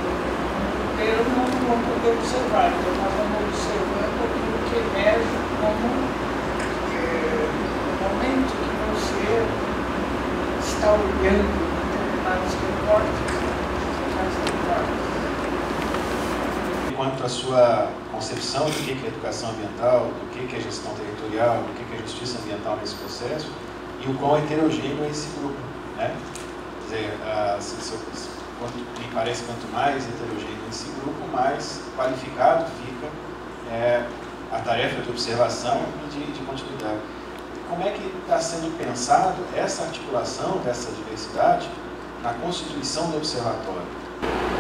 inteiro não vamos poder observar, então nós vamos observando aquilo que emerge como o momento que você está olhando determinados recortes. Quanto à sua concepção do que é educação ambiental, do que é gestão territorial, do que é justiça ambiental nesse processo, e o quão heterogêneo é esse grupo, né? Quer dizer, me parece que quanto mais heterogêneo esse grupo, mais qualificado fica a tarefa de observação e de continuidade. Como é que está sendo pensado essa articulação dessa diversidade na constituição do observatório?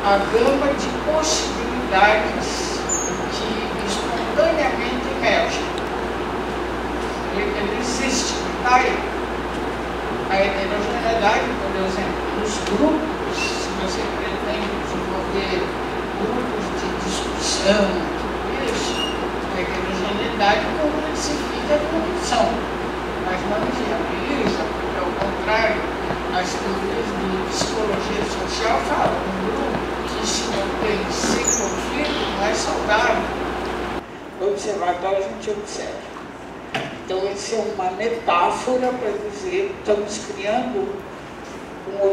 A gama de possibilidades que espontaneamente emergem. Ele existe, está aí. A heterogeneidade, por exemplo, dos grupos, se você pretende desenvolver grupos de discussão, tudo isso, a heterogeneidade complexifica a condição, mas não viabiliza, porque ao contrário, as teorias de psicologia social falam um grupo que se mantém sem conflito não é saudável. No observatório a gente observa. Então, isso é uma metáfora para dizer que estamos criando um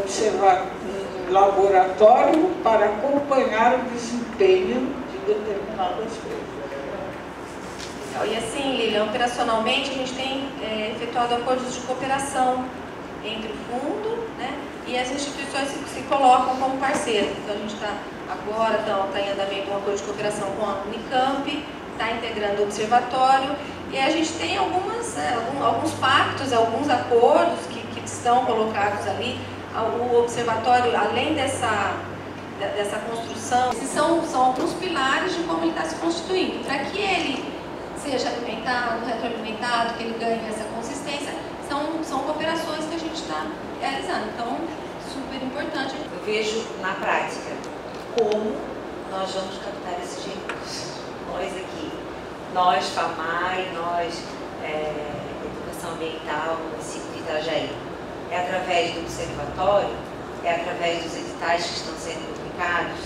laboratório para acompanhar o desempenho de determinadas coisas. E assim, Lilian, operacionalmente a gente tem efetuado acordos de cooperação entre o fundo, né, e as instituições que se colocam como parceiros. Então a gente está agora em andamento um acordo de cooperação com a Unicamp, está integrando o observatório, e a gente tem alguns pactos, alguns acordos que estão colocados ali. O observatório, além dessa construção, esses são alguns pilares de como ele está se constituindo, para que ele seja alimentado, retroalimentado, que ele ganhe essa consistência. São cooperações que a gente está realizando, então super importante. Eu vejo na prática como nós vamos captar esses recursos. Nós aqui, nós FAMAI, nós Educação Ambiental, município de Itajaí. É através do observatório, é através dos editais que estão sendo publicados,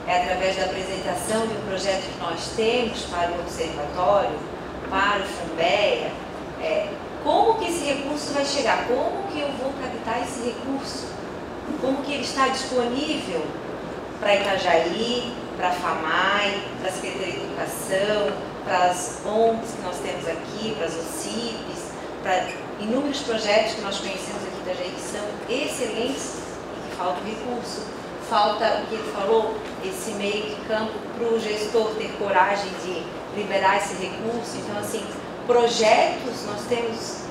é através da apresentação de um projeto que nós temos para o observatório, para o FUNBEA. Como que esse recurso vai chegar? Como que eu vou captar esse recurso? Como que ele está disponível para Itajaí, para a FAMAI, para a Secretaria de Educação, para as ONGs que nós temos aqui, para as OCIPs, para inúmeros projetos que nós conhecemos aqui em Itajaí, que são excelentes e que falta recurso. Falta, o que ele falou, esse meio de campo para o gestor ter coragem de liberar esse recurso. Então, assim, projetos, nós temos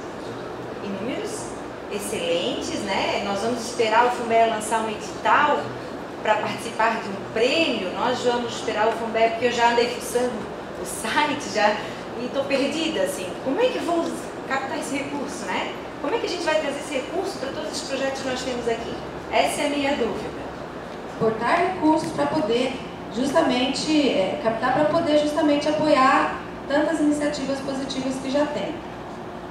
inúmeros, excelentes, né? Nós vamos esperar o FUNBEA lançar um edital para participar de um prêmio. Nós vamos esperar o FUNBEA, porque eu já andei fuçando o site e estou perdida, assim. Como é que eu vou captar esse recurso, né? Como é que a gente vai trazer esse recurso para todos os projetos que nós temos aqui? Essa é a minha dúvida. Aportar recursos para poder justamente captar, para poder justamente apoiar tantas iniciativas positivas que já tem.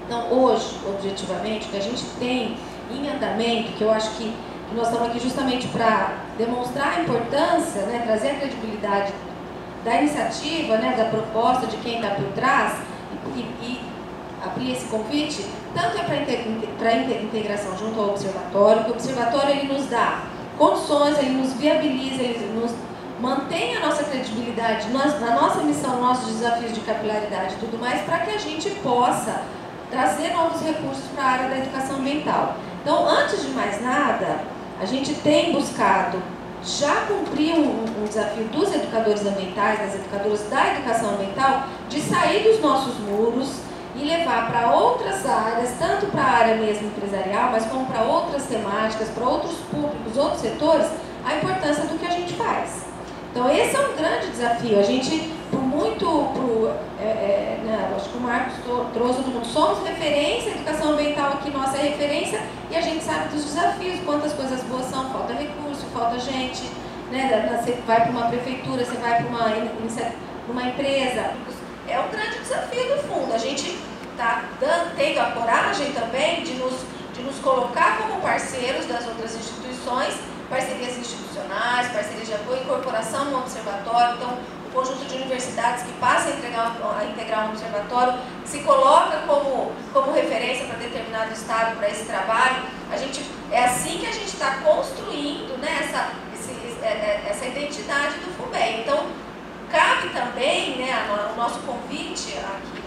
Então, hoje, objetivamente, o que a gente tem em andamento, que eu acho que nós estamos aqui justamente para demonstrar a importância, né, trazer a credibilidade da iniciativa, né, da proposta de quem está por trás e abrir esse convite, tanto é para integração junto ao observatório, que o observatório ele nos dá condições, ele nos viabiliza, ele nos mantém a nossa credibilidade na nossa missão, nossos desafios de capilaridade e tudo mais, para que a gente possa trazer novos recursos para a área da educação ambiental. Então, antes de mais nada, a gente tem buscado já cumprir um desafio dos educadores ambientais, das educadoras da educação ambiental, de sair dos nossos muros e levar para outras áreas, tanto para a área mesmo empresarial, mas como para outras temáticas, para outros públicos, outros setores, a importância do que a gente faz. Então esse é um grande desafio. A gente, acho que o Marcos trouxe todo mundo, somos referência, a educação ambiental aqui nossa é referência, e a gente sabe dos desafios, quantas coisas boas são, falta recurso, falta gente, né? Você vai para uma prefeitura, você vai para uma empresa. É um grande desafio do fundo. A gente está tendo a coragem também de nos colocar como parceiros das outras instituições, parcerias institucionais, parcerias de apoio, incorporação no observatório. Então, o conjunto de universidades que passa a integrar um observatório, se coloca como referência para determinado estado, para esse trabalho. É assim que a gente está construindo, né, essa identidade do FUNBEA. Então, cabe também, né, o nosso convite aqui,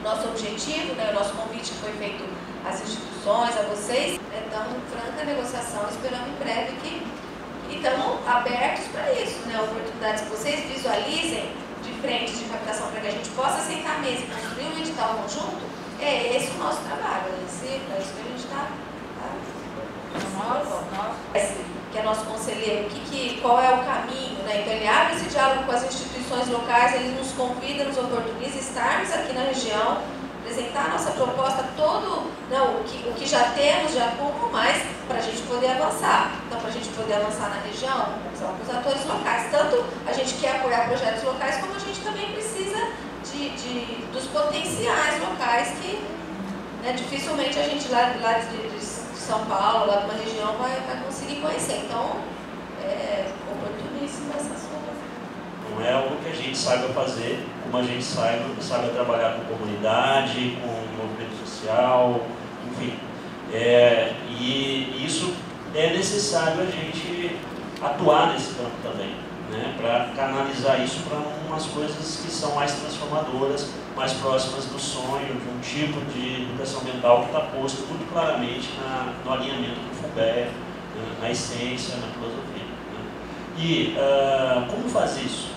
nosso objetivo, né, o nosso convite que foi feito às instituições, a vocês, estamos em franca negociação, esperamos em breve e estamos abertos para isso, né, oportunidades que vocês visualizem de frente de captação para que a gente possa sentar à mesa e construir um edital conjunto. É esse o nosso trabalho, é isso que a gente está. Que é nosso conselheiro, qual é o caminho, né? Então ele abre esse diálogo com as instituições locais, ele nos convida, nos oportuniza estarmos aqui na região, apresentar a nossa proposta, o que já temos, já como mais, para a gente poder avançar. Então, para a gente poder avançar na região, são os atores locais. Tanto a gente quer apoiar projetos locais, como a gente também precisa dos potenciais locais que, né, dificilmente a gente lá de São Paulo, lá de uma região, vai conseguir conhecer. Então, é oportuníssimo essa sua. Não é algo que a gente saiba fazer, como a gente saiba trabalhar com comunidade, com movimento social, enfim. E isso é necessário a gente atuar nesse campo também, né, para canalizar isso para umas coisas que são mais transformadoras, mais próximas do sonho, de um tipo de educação ambiental que está posto muito claramente no alinhamento do FUNBEA, né, na essência, na filosofia. Né. E como fazer isso?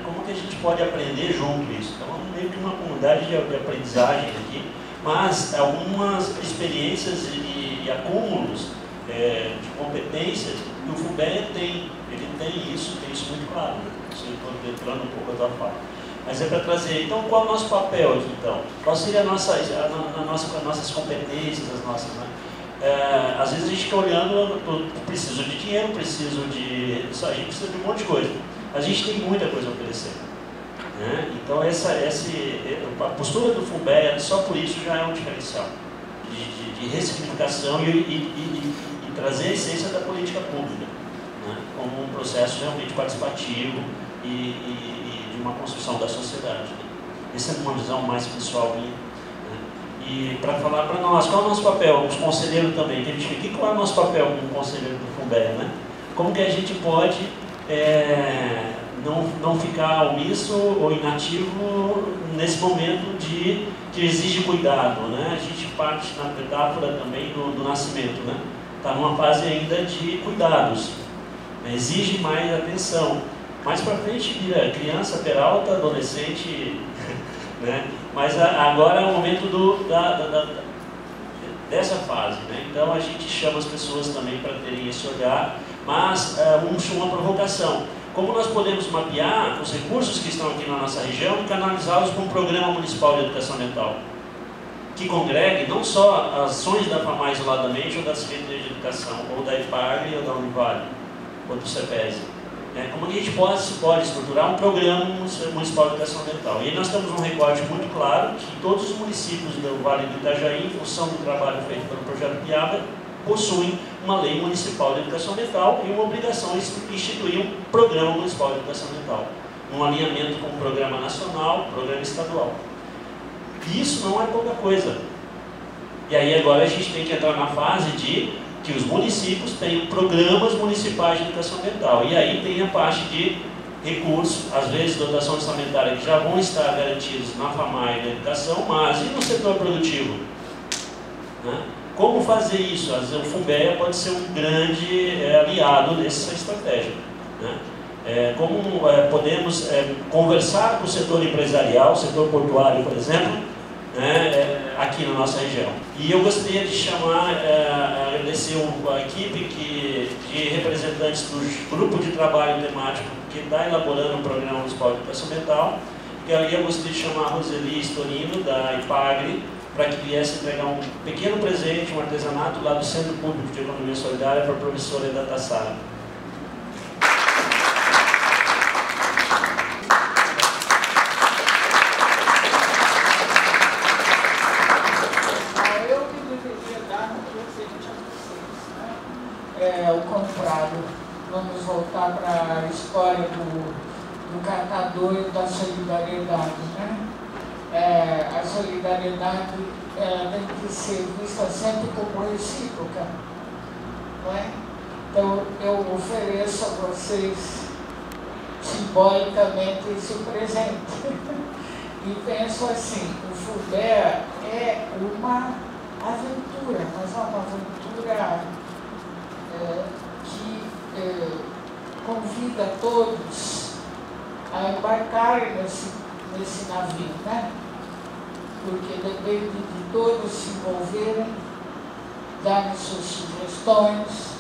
Como que a gente pode aprender junto isso? Então, é meio que uma comunidade de aprendizagem aqui, mas algumas experiências e acúmulos de competências que o FUNBEA tem. Ele tem isso muito claro. Né? Estou entrando um pouco da fala. Mas é para trazer. Então, qual é o nosso papel aqui, então? Qual seria nossas competências, as nossas, né? Às vezes a gente fica olhando, preciso de dinheiro, preciso de... a gente precisa de um monte de coisa. A gente tem muita coisa a oferecer. Né? Então, a postura do FUNBEA, só por isso, já é um diferencial de ressignificação e trazer a essência da política pública, né? Como um processo realmente participativo e de uma construção da sociedade. Né? Essa é uma visão mais pessoal minha. Né? E para falar para nós, qual é o nosso papel? Os conselheiros também, que a gente, qual é o nosso papel como conselheiro do FUNBEA? Né? Como que a gente pode não ficar omisso ou inativo nesse momento que exige cuidado, né? A gente parte na metáfora também do nascimento, né? Está numa fase ainda de cuidados, né? Exige mais atenção. Mais para frente vira criança, peralta, adolescente, né? Mas agora é o momento dessa fase, né? Então a gente chama as pessoas também para terem esse olhar, mas uma provocação. Como nós podemos mapear os recursos que estão aqui na nossa região e canalizá-los para um programa municipal de educação ambiental, que congregue não só as ações da FAMAI isoladamente, ou da Secretaria de Educação, ou da IPAGRE, ou da Univale, ou do CEPESE. Como a gente pode estruturar um programa municipal de educação ambiental. E aí nós temos um recorte muito claro que todos os municípios do Vale do Itajaí, em função do trabalho feito pelo Projeto Piaba, possuem uma lei municipal de educação ambiental e uma obrigação de instituir um programa municipal de educação ambiental, num alinhamento com o programa nacional, programa estadual. E isso não é pouca coisa. E aí agora a gente tem que entrar na fase de que os municípios tenham programas municipais de educação ambiental. E aí tem a parte de recursos, às vezes dotação orçamentária, que já vão estar garantidos na FAMAI da educação, mas e no setor produtivo? Né? Como fazer isso? O FUNBEA pode ser um grande aliado nessa estratégia. Né? Como podemos conversar com o setor empresarial, o setor portuário, por exemplo, né, aqui na nossa região. E eu gostaria de chamar, agradecer a equipe de representantes do grupo de trabalho temático que está elaborando o Programa Municipal de Educação Ambiental. E aí eu gostaria de chamar a Roseli Storino, da IPAGRE, para que viesse entregar um pequeno presente, um artesanato lá do Centro Público de Economia Solidária para a professora Eda Tassara. Eu que deveria dar um presente a vocês, né? O contrário. Vamos voltar para a história do catador e da solidariedade, né? A solidariedade tem que ser vista sempre como recíproca, não é? Então eu ofereço a vocês simbolicamente esse presente e penso assim: o FUNBEA é uma aventura, mas é uma aventura que convida todos a embarcarem nesse navio, né? Porque depende de todos se envolverem, darem suas sugestões,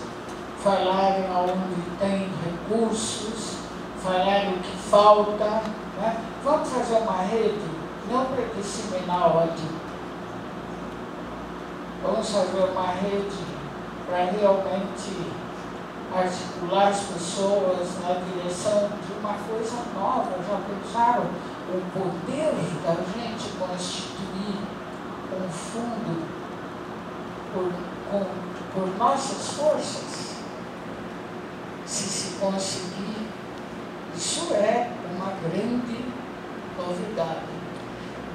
falarem onde tem recursos, falarem o que falta, né? Vamos fazer uma rede, não para disseminar ódio. Vamos fazer uma rede para realmente articular as pessoas na direção de uma coisa nova. Já pensaram o poder da gente constituir um fundo por nossas forças? Se conseguir, isso é uma grande novidade.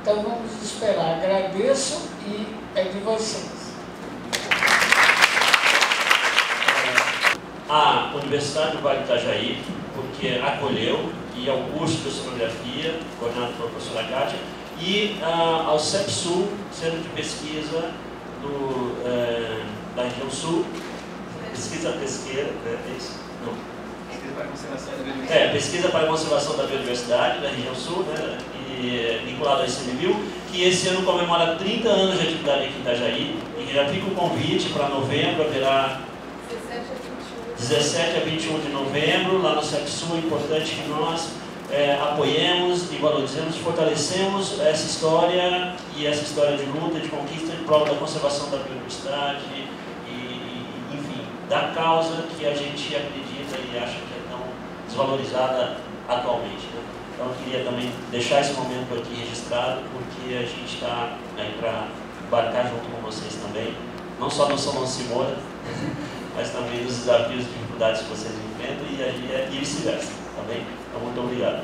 Então vamos esperar. Agradeço e é de vocês. a Universidade do Vale do Itajaí, porque acolheu, e ao curso de oceanografia, coordenado pela professora Kátia, e ao CEPSUL, Centro de Pesquisa da região sul, pesquisa pesqueira, é isso? Não. Pesquisa para a conservação da biodiversidade. Pesquisa para a conservação da biodiversidade da região sul, né, e vinculado ao ICMBio, que esse ano comemora 30 anos de atividade aqui em Itajaí, e que já fica o convite para novembro, haverá 17 a 21 de novembro, lá no CEPSUL. É importante que nós apoiemos e valorizemos, fortalecemos essa história e essa história de luta, de conquista em prol da conservação da biodiversidade e, enfim, da causa que a gente acredita e acha que é tão desvalorizada atualmente, né? Então eu queria também deixar esse momento aqui registrado, porque a gente está aí para embarcar junto com vocês também, não só no São Lourenço Moura, mas também nos desafios e dificuldades que vocês enfrentam e vice-versa, tá bem? Então, muito obrigado.